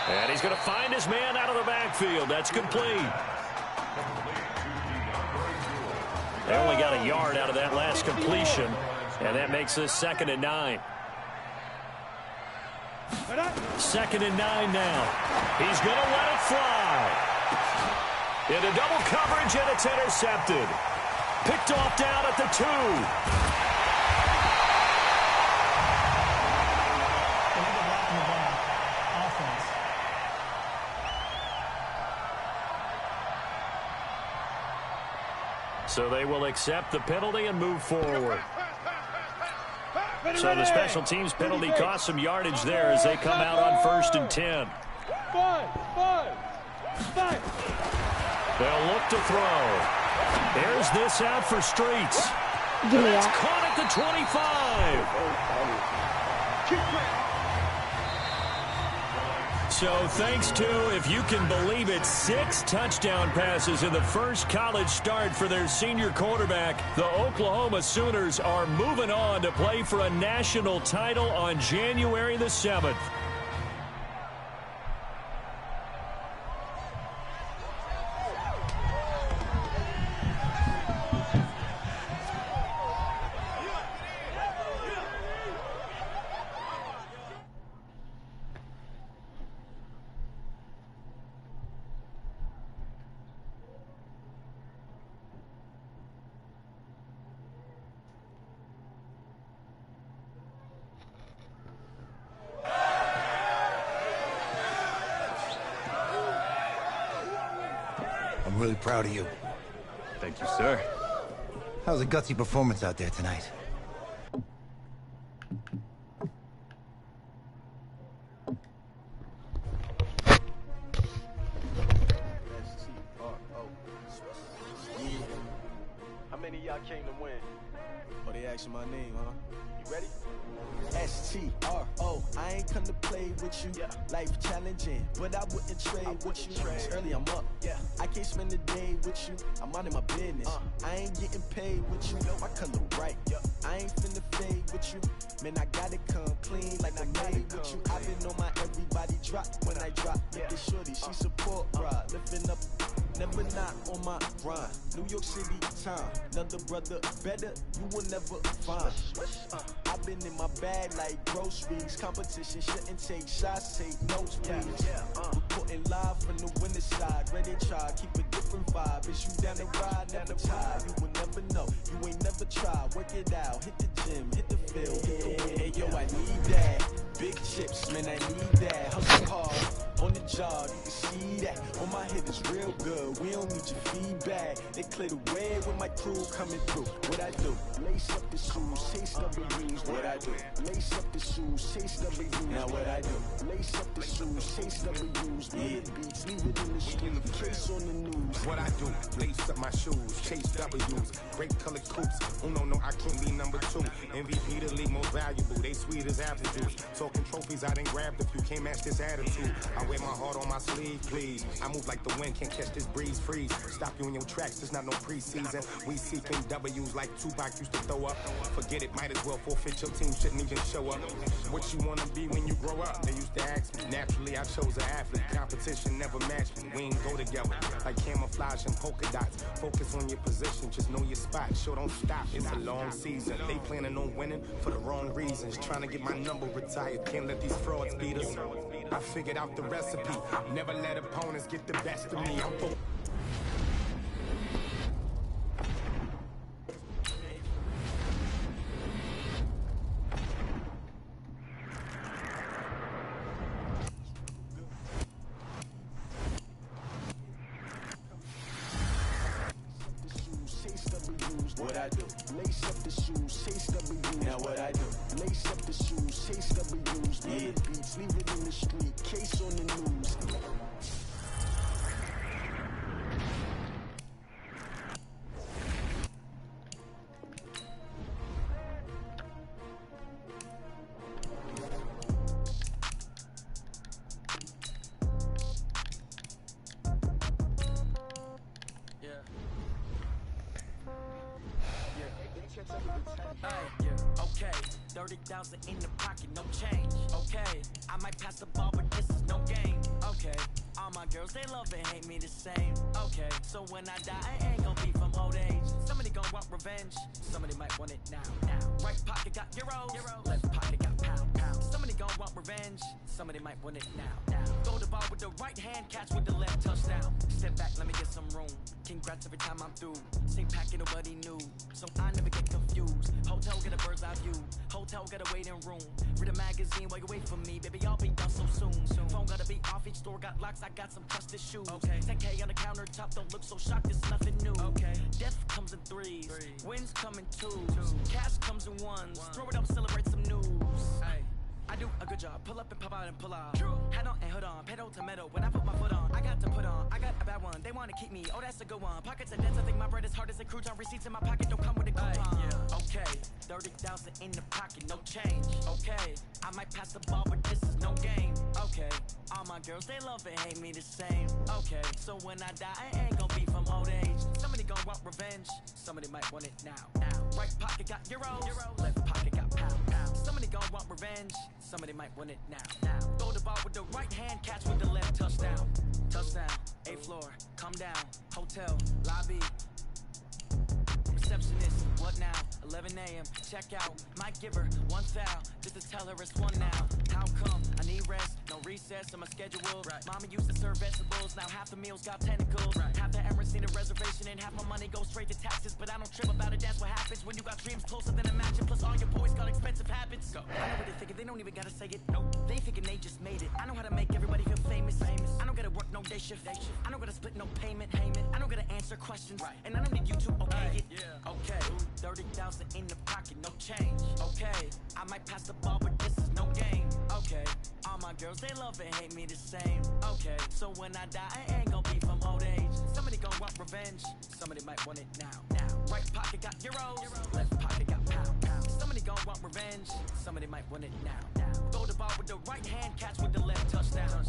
And he's going to find his man out of the backfield. That's complete. They only got a yard out of that last completion, and that makes this 2nd and 9. 2nd and 9 now. He's going to let it fly. Into double coverage, and it's intercepted. Picked off down at the 2. So they will accept the penalty and move forward. So the special teams penalty cost some yardage there as they come out on 1st and 10. They'll look to throw. There's this out for Streets. It's caught at the 25. So thanks to, if you can believe it, 6 touchdown passes in the first college start for their senior quarterback, the Oklahoma Sooners are moving on to play for a national title on January the 7th. I'm really proud of you. Thank you, sir. That was a gutsy performance out there tonight. How many of y'all came to win? Oh, they asking my name, huh? You ready? S-T-R-O. I ain't come to play with you. Life challenging, but I wouldn't trade with you. It's early, I'm up. I can't spend the day with you. I'm out of my business. I ain't getting paid with you. My color bright. I ain't finna fade with you. Man, I gotta come clean like I made with you. I've been on my everybody drop when I drop. Look at shorty, she support ride. Lifting up, never not on my grind. New York City time, another brother better, you will never find. I've been in my bag like groceries. Competition shouldn't take shots, take notes, please. Reporting live from the winter side. Ready to try, keep a different vibe. Is you down the ride, never tired. You will never know, you ain't never tried. Work it out, hit the gym, hit the field, hit the wind. Hey yo, I need that. Big chips, man, I need that. Hustle hard, on the job, you can see that. On my head is real good, we don't need your feedback. They clear the way when my crew coming through. What I do? Lace up the shoes, chase W's. What I do? Lace up the shoes, chase W's. Now what I do? Lace up the shoes, chase W's. Yeah. Beats, leave it in the street, case on the news. What I do? Lace up my shoes, chase W's. Great colored coops. Oh no, I can't be number 2. MVP the league most valuable. They sweet as apple juice. Talking trophies, I didn't grab the few. Can't match this attitude. I wear my heart on my sleeve, please. I move like the wind, can't catch this breeze, freeze. Stop you in your tracks, there's not no preseason. We seeking W's like Tupac used to throw up. Forget it, might as well forfeit. Your team shouldn't even show up. What you wanna be when you grow up? They used to ask me. Naturally, I chose an athlete. Competition never matched me. We ain't go together like camouflage and polka dots. Focus on your position, just know your spot. Show don't stop, it's a long season. They planning on winning for the wrong reasons. Trying to get my number retired. Can't let these frauds beat us. I figured out the recipe. Never let opponents get the best of me. I'm focused. What I do? Lace up the shoes, chase W's. Now what I do? Lace up the shoes, chase W's. Yeah. Beats, leave it in the street, case on the news. Okay, 30,000 in the pocket, no change. Okay, I might pass the ball, but this is no game. Okay, all my girls, they love and hate me the same. Okay, so when I die, I ain't gonna be from old age. Somebody gonna want revenge, somebody might want it now. Right pocket got euros, left pocket got pound. Somebody gonna want revenge, somebody might want it now. Throw the ball with the right hand, catch with the left, touchdown. Step back, let me get some room. Congrats every time I'm through. Same packet, nobody knew, so I never get confused. Hotel get a bird's eye view. Hotel got a waiting room. Read a magazine while you wait for me, baby. I'll be done so soon. Phone gotta be off. Each store got locks. I got some trusted shoes. Okay. 10K on the countertop. Don't look so shocked. It's nothing new. Okay. Death comes in threes. Wins come in twos. Cash comes in ones. Throw it up, celebrate some news. Ay. I do a good job. Pull up and pop out and pull out. Head on and hood on. Pedal to metal. When I put my foot on, I got to put on. I got a bad one. They wanna keep me. Oh, that's a good one. Pockets and dents. I think my bread is hard as a crouton. Receipts in my pocket don't come with a coupon. Okay. 30,000 in the pocket, no change. Okay. I might pass the ball, but this is no game. Okay. All my girls, they love and hate me the same. Okay. So when I die, I ain't gonna be from old age. Somebody gonna want revenge. Somebody might want it now. Right pocket got euros. Left pocket got pound. Somebody gonna want revenge. Somebody might want it now. Throw the ball with the right hand, catch with the left, touchdown. Touchdown, 8th floor, come down, hotel, lobby. Receptionist, what now? 11 a.m. Check out. Might give her 1 foul just to tell her it's 1 now. How come? I need rest, no recess in my schedule. Mama used to serve vegetables, now half the meals got tentacles. Half the Emirates need a reservation and half my money goes straight to taxes. But I don't trip about it, that's what happens when you got dreams closer than a mansion. Plus all your boys got expensive habits. I know what they're thinking, they don't even gotta say it. Nope, they ain't thinking they just made it. I know how to make everybody feel famous. I don't gotta work no day shift. I don't gotta split no payment. I don't gotta answer questions. And I don't need you to okay it. Okay, 30,000 in the pocket, no change. Okay, I might pass the ball, but this is no game. Okay, all my girls, they love and hate me the same. Okay, so when I die, I ain't gonna be from old age. Somebody gonna want revenge, somebody might want it now. Right pocket got euros, left pocket got pound. Somebody Plenty gon' want revenge. Somebody might want it now. Throw the ball with the right hand, catch with the left, touchdown.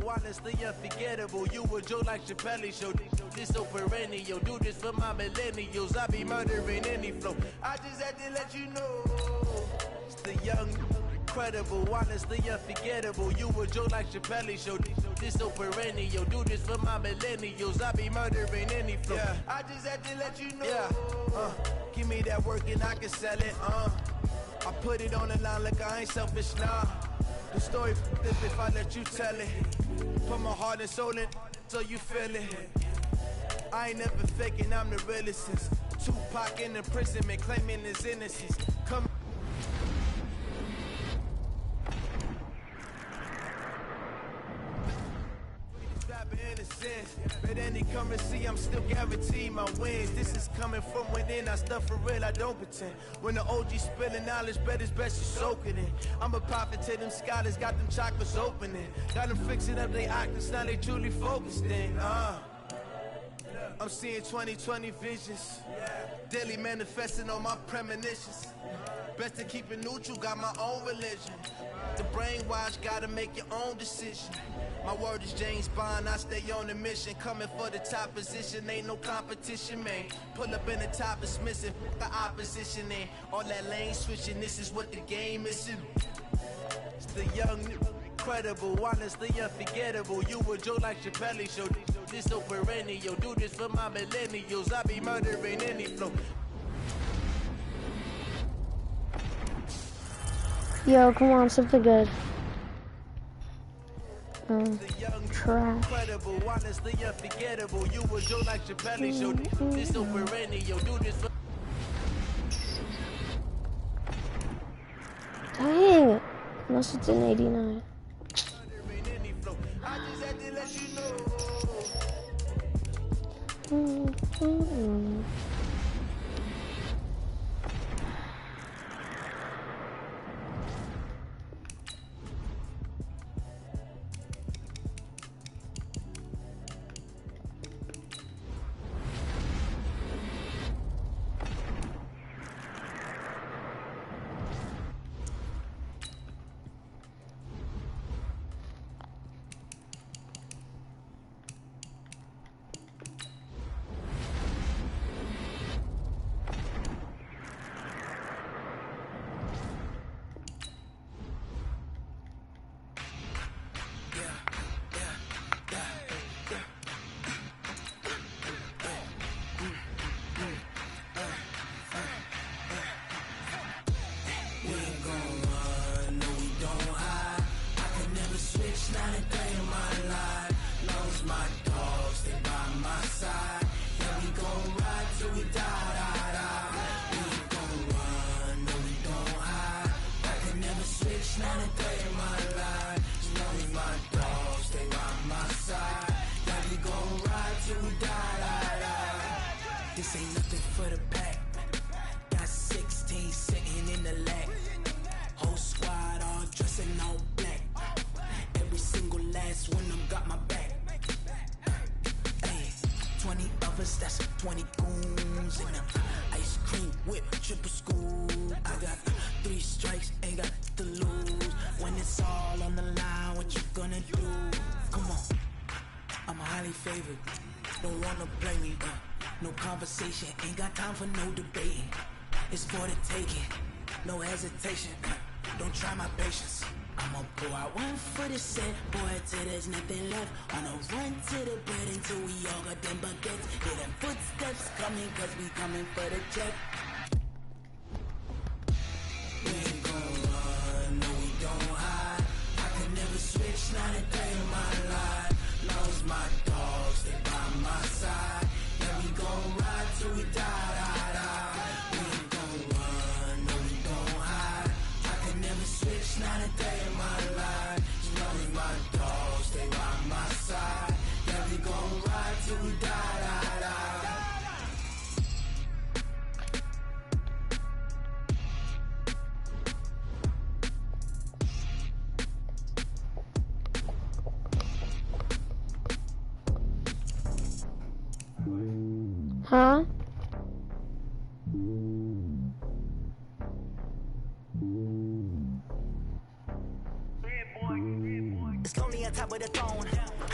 Honestly unforgettable. You a joke like Chappelle Show. This so perennial. Do this for my millennials. I be murdering any flow. I just had to let you know. It's the young, incredible, honestly unforgettable. You a joke like Chappelle Show. This so perennial. Do this for my millennials. I be murdering any flow. Yeah. I just had to let you know. Yeah. Give me that work and I can sell it. I put it on the line like I ain't selfish, nah. The story if I let you tell it. Put my heart and soul in so you feel it. I ain't never faking, I'm the realest since Tupac in imprisonment, claiming his innocence. Come but any currency, I'm still guaranteed my wins. This is coming from within, I stuff for real, I don't pretend. When the OG spilling knowledge, bet it's best you soak it in. I'm a prophet to them scholars, got them chakras opening. Got them fixing up they octaves, now they truly focused in. I'm seeing 2020 visions, daily manifesting on my premonitions. Best to keep it neutral, got my own religion. The brainwash, gotta make your own decision. My word is James Bond, I stay on a mission. Coming for the top position, ain't no competition, man. Pull up in the top is missing, the opposition in. All that lane switching, this is what the game is. It's the young, incredible, honestly unforgettable. You a joke like Chappelle Show. This so perennial, do this for my millennials. I be murdering any flow. Yo, come on, something good. Trash. Incredible, honestly unforgettable. You a joke like Chappelle Show. This so perennial, do this for. Dang, unless it's an 89. I just had to let you know. This ain't nothing for the pack. Got 16 sitting in the lag. Whole squad all dressing all black. Every single last one of them got my back. Hey, 20 of us, that's 20 goons in them. Ice cream whip, triple scoop. I got 3 strikes, ain't got to lose. When it's all on the line, what you gonna do? Come on, I'm highly favored. Don't wanna play me, no conversation, ain't got time for no debating. It's for the taking, no hesitation. Don't try my patience. I'ma pull out one for the set, boy, till there's nothing left. On a run to the bread until we all got them baguettes. Hear them footsteps coming, cause we coming for the check. We ain't gon' run, no we don't hide. I could never switch, not a day in my life. Huh? It's lonely on top of the throne.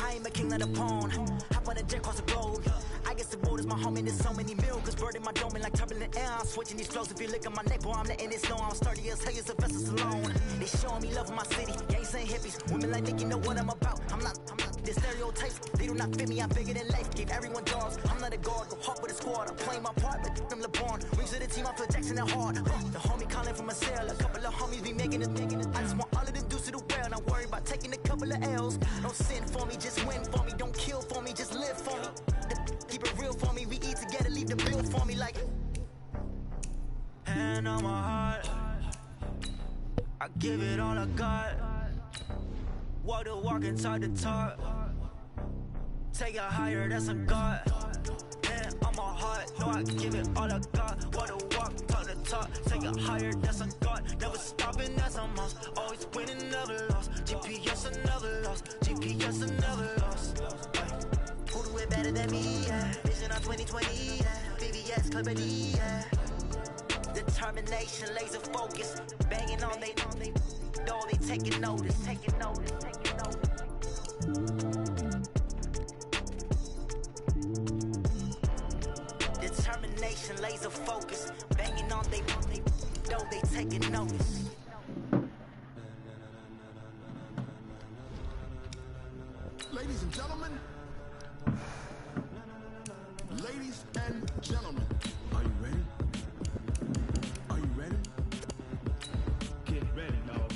I ain't a king of the pawn. Hop on a jet across the globe. I guess the road is my home and there's so many miracles burning my dome like turbulent air. I'm switching these flows. If you look at my neck, boy, I'm letting it slow. I'm sturdy as hell, as a vessel alone. They showing me love in my city. Gangs and hippies. Women like Nick, you know what I'm about. I'm not the stereotypes. They do not fit me. I'm bigger than life. Gave everyone dogs. I'm not a guard. Go hard with a squad. I'm playing my part, but I'm LeBron. Wings of the team, I feel Jackson and hard. The homie calling from a cell. A couple of homies be making it. I just want all of them dudes to the well. Not worry about taking a couple of L's. Don't sin for me, just win for me. Don't kill for me, just live for me. Keep it real for me. We eat together, leave the bill for me like. Hand on my heart, I give it all I got. Walk the walk and talk the talk. Take it higher, that's a God. Hand on my heart, no, I give it all I got. Walk the walk, talk the talk. Take it higher, that's a God. Never stopping, that's a must. Always winning, never lost. GPS, I never lost. GPS, I never lost. Who do it better than me? Yeah. Vision on 2020. Yeah. VVS, company. Yeah. Determination, laser focus. Banging on they door, they taking notice. Taking notice. Taking notice. Determination, laser focus. Banging on they door, they taking notice. Ladies and gentlemen. Ladies and gentlemen, are you ready? Are you ready? Get ready, dog.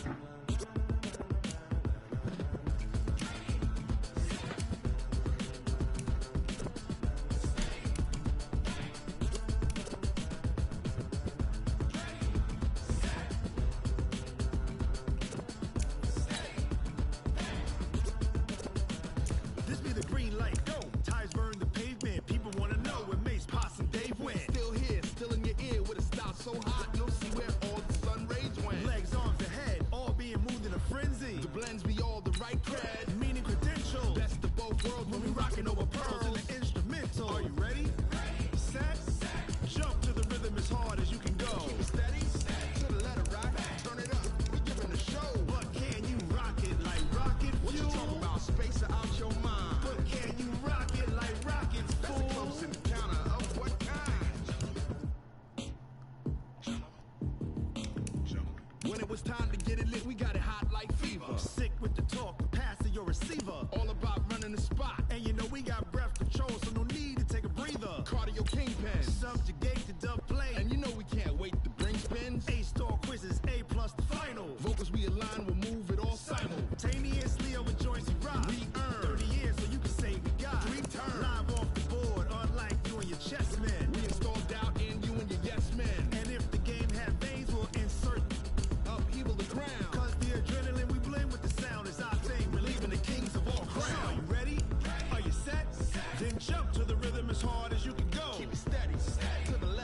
This be the green light, go. Tires burn the pavement. People wanna know where Mace, Posse, and Dave went. Still here, still in your ear with a style so hot, you'll see where all the sun rage went. Legs, arms, ahead, all being moved in a frenzy. The blends be all the right cred, meaning credentials. Best of both worlds when we rocking over pearls in the instrumental. Are you ready? Set, jump to the rhythm as hard as you can go. Keep it steady, to the letter right, turn it up, we giving the show. But can you rock it like rocket fuel? What you talking about, space out your mind? But can you rock it like rockets, fool? That's a close encounter of what kind? When it was time to get it lit, we got it hot like fever. Sick with the talk, the pass to your receiver. All about running the spot. And you know we got breath control, so no need to take a breather. Cardio kingpin, subjugate the dub play. And you know we can't wait to bring spins. A-star quizzes, A+ the final. Vocals we align, we'll move it all simultaneously over joints we rock. We earn 30 years, so you can say we got 3 turns. Live off the board, unlike you and your chess men. We installed doubt in you and your yes men. And if the game had veins, we'll insert upheaval the ground. Cause the adrenaline we blend with the sound is our thing. Relieving the kings of all crowns. So are you ready? Are you set? Then jump to the rhythm as hard as you can go. Keep it steady, to the left.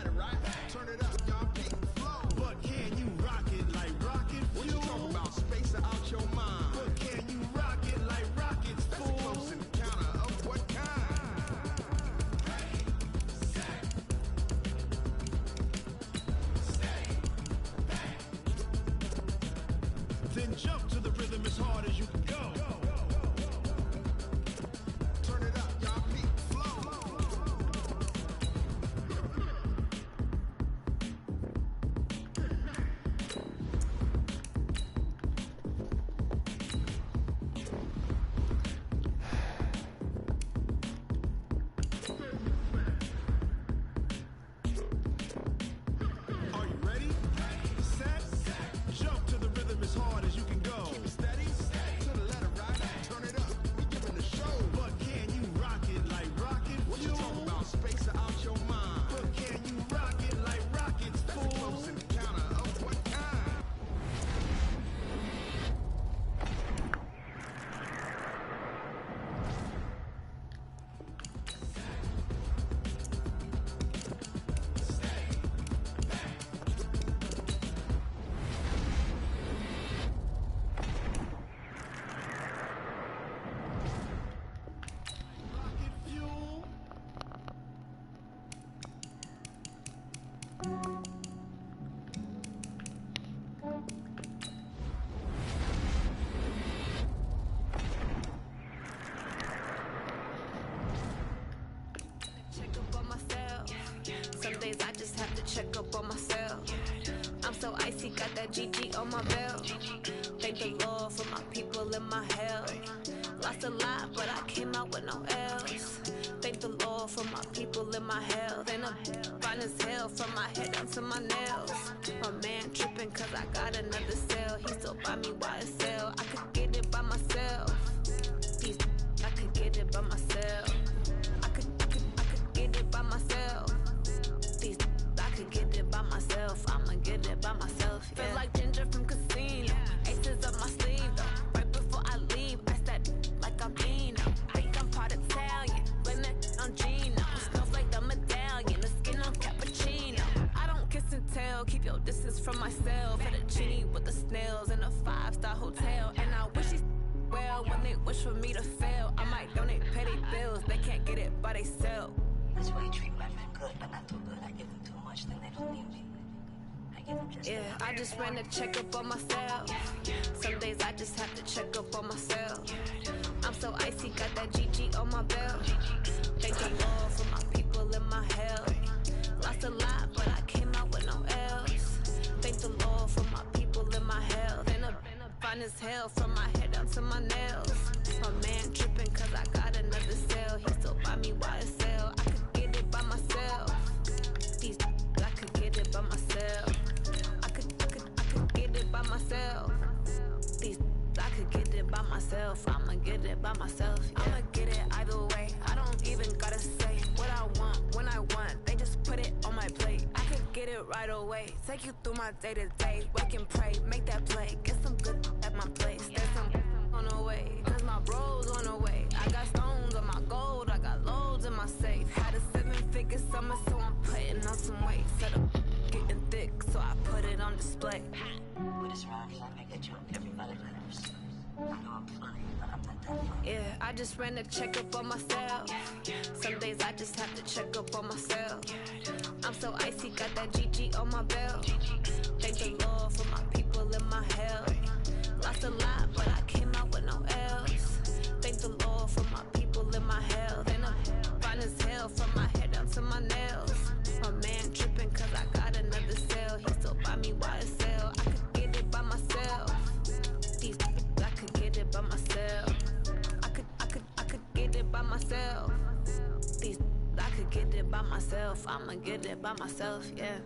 icy, got that GG on my belt. Thank the Lord for my people in my hell. Lost a lot, but I came out with no L's. Thank the Lord for my people in my health. And I'm fine as hell from my head down to my nails. My man tripping cause I got another cell. He still buy me YSL. I could get it by myself. I could get it by myself. I could get it by myself. I could get it by myself. I'ma get it by myself. Yeah. Feel like Ginger from Casino. Aces up my sleeve though. Right before I leave, I said like I'm Dino. Think I'm part Italian. Blame that on Gino. Smells like the medallion. The skin on cappuccino. I don't kiss and tell. Keep your distance from myself. Fettuccine with the snails in a 5-star hotel. And I wish these well when they wish for me to fail. I might donate petty bills. They can't get it by they sell. That's why you treat women good, but not too good. I give them too much, then they don't need me. I give them just yeah, I just ran a checkup on myself. Some days I just have to check up on myself. I'm so icy, got that GG on my belt. Thank the Lord for my people in my health. Lost a lot, but I came out with no L's. Thank the Lord for my people in my health. And I'm fine as hell from my head down to my nails. My man tripping cause I got another cell. He still buy me YSL. I could get it by myself. I could get it by myself. I could get it by myself. I could get it by myself. I'ma get it by myself. Yeah. I'ma get it either way. I don't even gotta say what I want when I want. They just put it on my plate. I could get it right away. Take you through my day to day. Wake and pray, make that play. Get some good at my place. There's some on the way. Cause my bros on the way. I got stones on my gold. I got loads in my safe. Had a 7-figure summer, so I'm putting on some weight. Set up getting thick, so I put it on display. With this round, I make it you everybody lives. I know I'm funny, but I'm not that funny. Yeah, I just ran a checkup on myself. Some days I just have to check up on myself. I'm so icy, got that GG on my belt. Thank the Lord for my people in my health. Lost a lot, but I came out with no L's. Thank the Lord for my people in my health. And I'm fine as hell from my head down to my nails. My man tripping cause I got another cell. He still buy me YSL. I could get it by myself. I could get it by myself. I could get it by myself. I could get it by myself. I'ma get it by myself, yeah.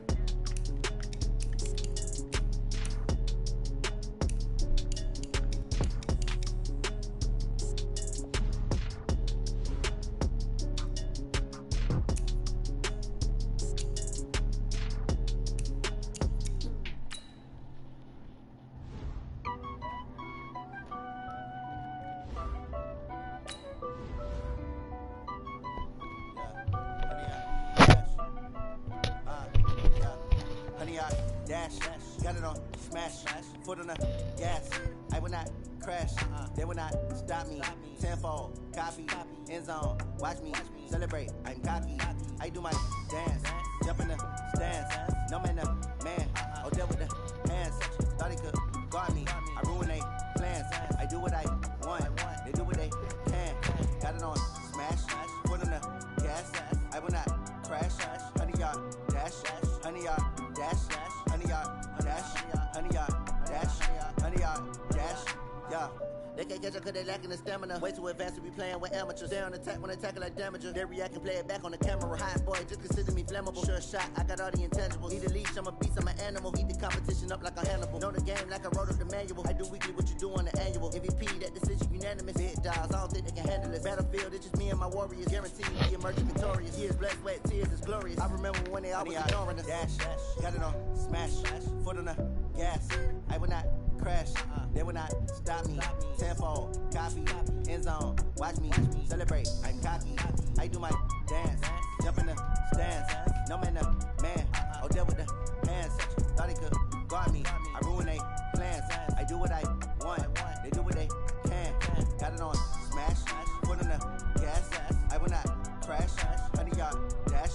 Got it on smash, foot on the gas. I will not crash, they will not stop me. Tenfold, copy, end zone, watch me celebrate. I'm cocky, I do my dance, jump in the stands. No man, the man, oh deal with the hands. Thought he could guard me, I ruin they plans. I do what I want, they do what they can. Got it on smash, foot on the gas. I will not crash, 100-yard dash, 100-yard dash. 100-yard dash, 100-yard dash, 100-yard dash, yeah. They can't catch up cause they lacking the stamina. Way too advanced to be playing with amateurs. They on attack when they tackle like damager. They react and play it back on the camera. Hot boy, just consider me flammable. Sure shot, I got all the intangibles. Need a leash, I'm a beast, I'm an animal. Heat the competition up like a Hannibal. Know the game like I wrote up the manual. I do weekly what you do on the annual. MVP, that decision unanimous. Big dogs, I don't think they can handle it. Battlefield, it's just me and my warriors. Guaranteed we emerging victorious. Years, blood, sweat, tears, it's glorious. I remember when they always ignoring us. Dash, got it on smash, foot on the gas. I will not crash, they will not stop me. Tenfold, copy, end zone, watch me celebrate. I'm cocky, I do my dance, jump in the stands. No man, the man, oh deal with the hands. Thought he could guard me, I ruin they plans. I do what I want, they do what they can. Got it on smash, foot on the gas. I will not crash, 100-yard dash,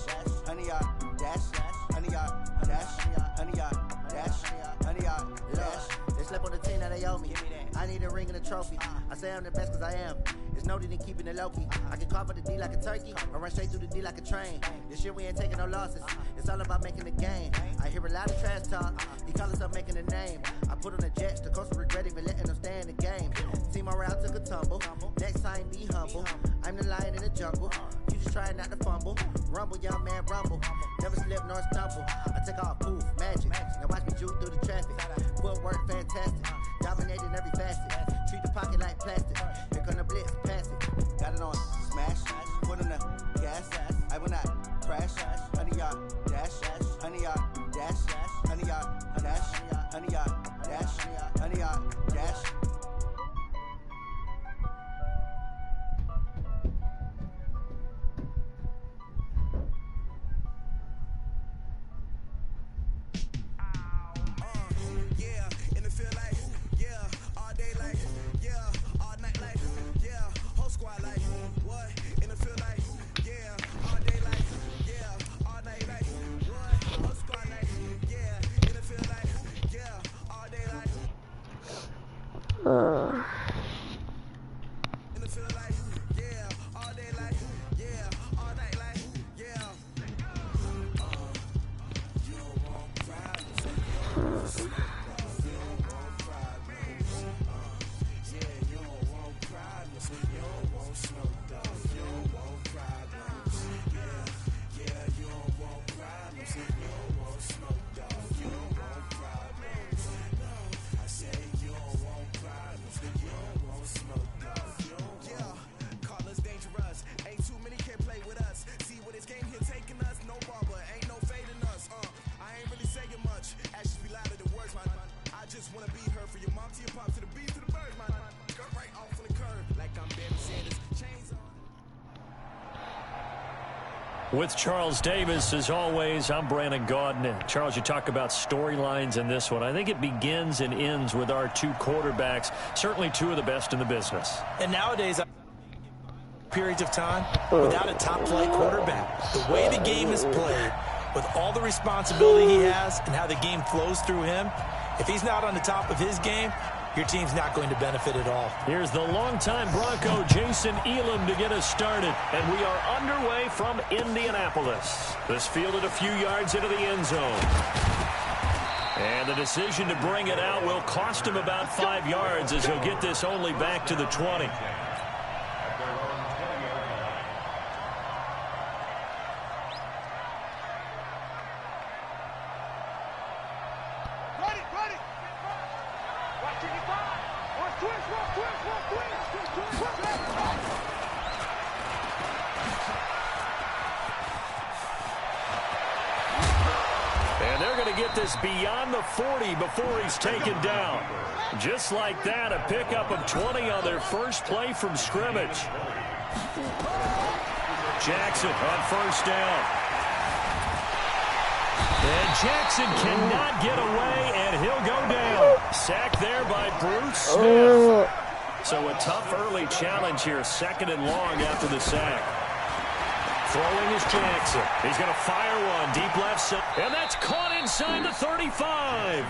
100-yard dash, 100-yard dash, 100-yard dash, 100-yard dash. They slept on the team that they owe me. I need a ring and a trophy. I say I'm the best cause I am. It's know that they keeping it low-key. I can carve up the D like a turkey, or run straight through the D like a train. This year we ain't taking no losses. It's all about making the game. I hear a lot of trash talk. He call himself making a name. I put on the Jets. The coach will regret even letting them stay in the game. Team morale took a tumble. Next time be humble. I'm the lion in the jungle. You just try not to fumble. Rumble, young man, rumble. Never slip nor stumble. I take off, poof, magic. Now watch me juke through the traffic. Footwork fantastic. Dominating every facet. Treat the pocket like plastic. Here come the blitz, pass it. Got it on smash. Put on the gas. I will not crash. 100-yard dash. 100-yard dash. 100-yard dash. 100-yard dash. 100-yard dash. With Charles Davis, as always, I'm Brandon Gaudin. Charles, you talk about storylines in this one. I think it begins and ends with our two quarterbacks, certainly two of the best in the business. And nowadays, periods of time without a top-flight quarterback. The way the game is played, with all the responsibility he has and how the game flows through him, if he's not on the top of his game, your team's not going to benefit at all. Here's the longtime Bronco, Jason Elam, to get us started. And we are underway from Indianapolis. This fielded a few yards into the end zone. And the decision to bring it out will cost him about 5 yards, as he'll get this only back to the 20. And they're going to get this beyond the 40 before he's taken down. Just like that, a pickup of 20 on their first play from scrimmage. Jackson on first down. And Jackson cannot get away, and he'll go down. Sacked there by Bruce Smith. So a tough early challenge here, 2nd and long after the sack. Throwing is Jackson. He's going to fire one deep left side. And that's caught inside the 35.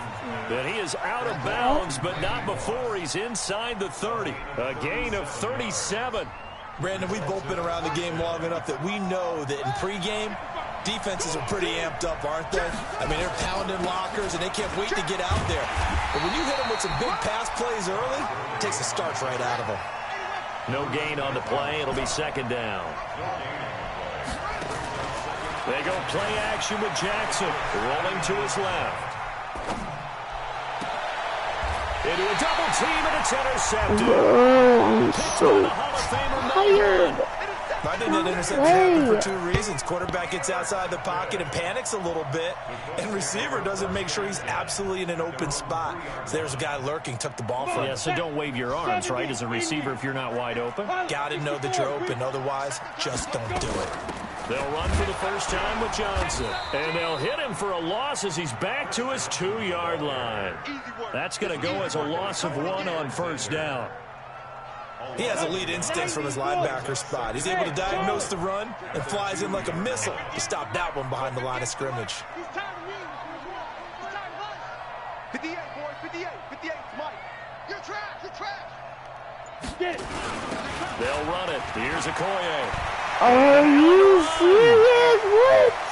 And he is out of bounds, but not before he's inside the 30. A gain of 37. Brandon, we've both been around the game long enough that we know that in pregame, defenses are pretty amped up, aren't they? I mean, they're pounding lockers, and they can't wait to get out there. But when you hit them with some big pass plays early, it takes the starch right out of them. No gain on the play. It'll be 2nd down. They go play action with Jackson, rolling to his left. Into a double team, and it's intercepted. I'm so tired. I think that interception happened for 2 reasons. Quarterback gets outside the pocket and panics a little bit, and receiver doesn't make sure he's absolutely in an open spot. So there's a guy lurking, took the ball from him. Yeah, so don't wave your arms, right, as a receiver if you're not wide open. Got to know that you're open. Otherwise, just don't do it. They'll run for the first time with Johnson. And they'll hit him for a loss as he's back to his 2-yard line. That's going to go as a loss of 1 on first down. He has elite instincts from his linebacker spot. He's able to diagnose the run and flies in like a missile to stop that one behind the line of scrimmage. 58, boys, 58, 58, Mike. You're trash, you're trash. They'll run it. Here's Okoye. Are you serious? What?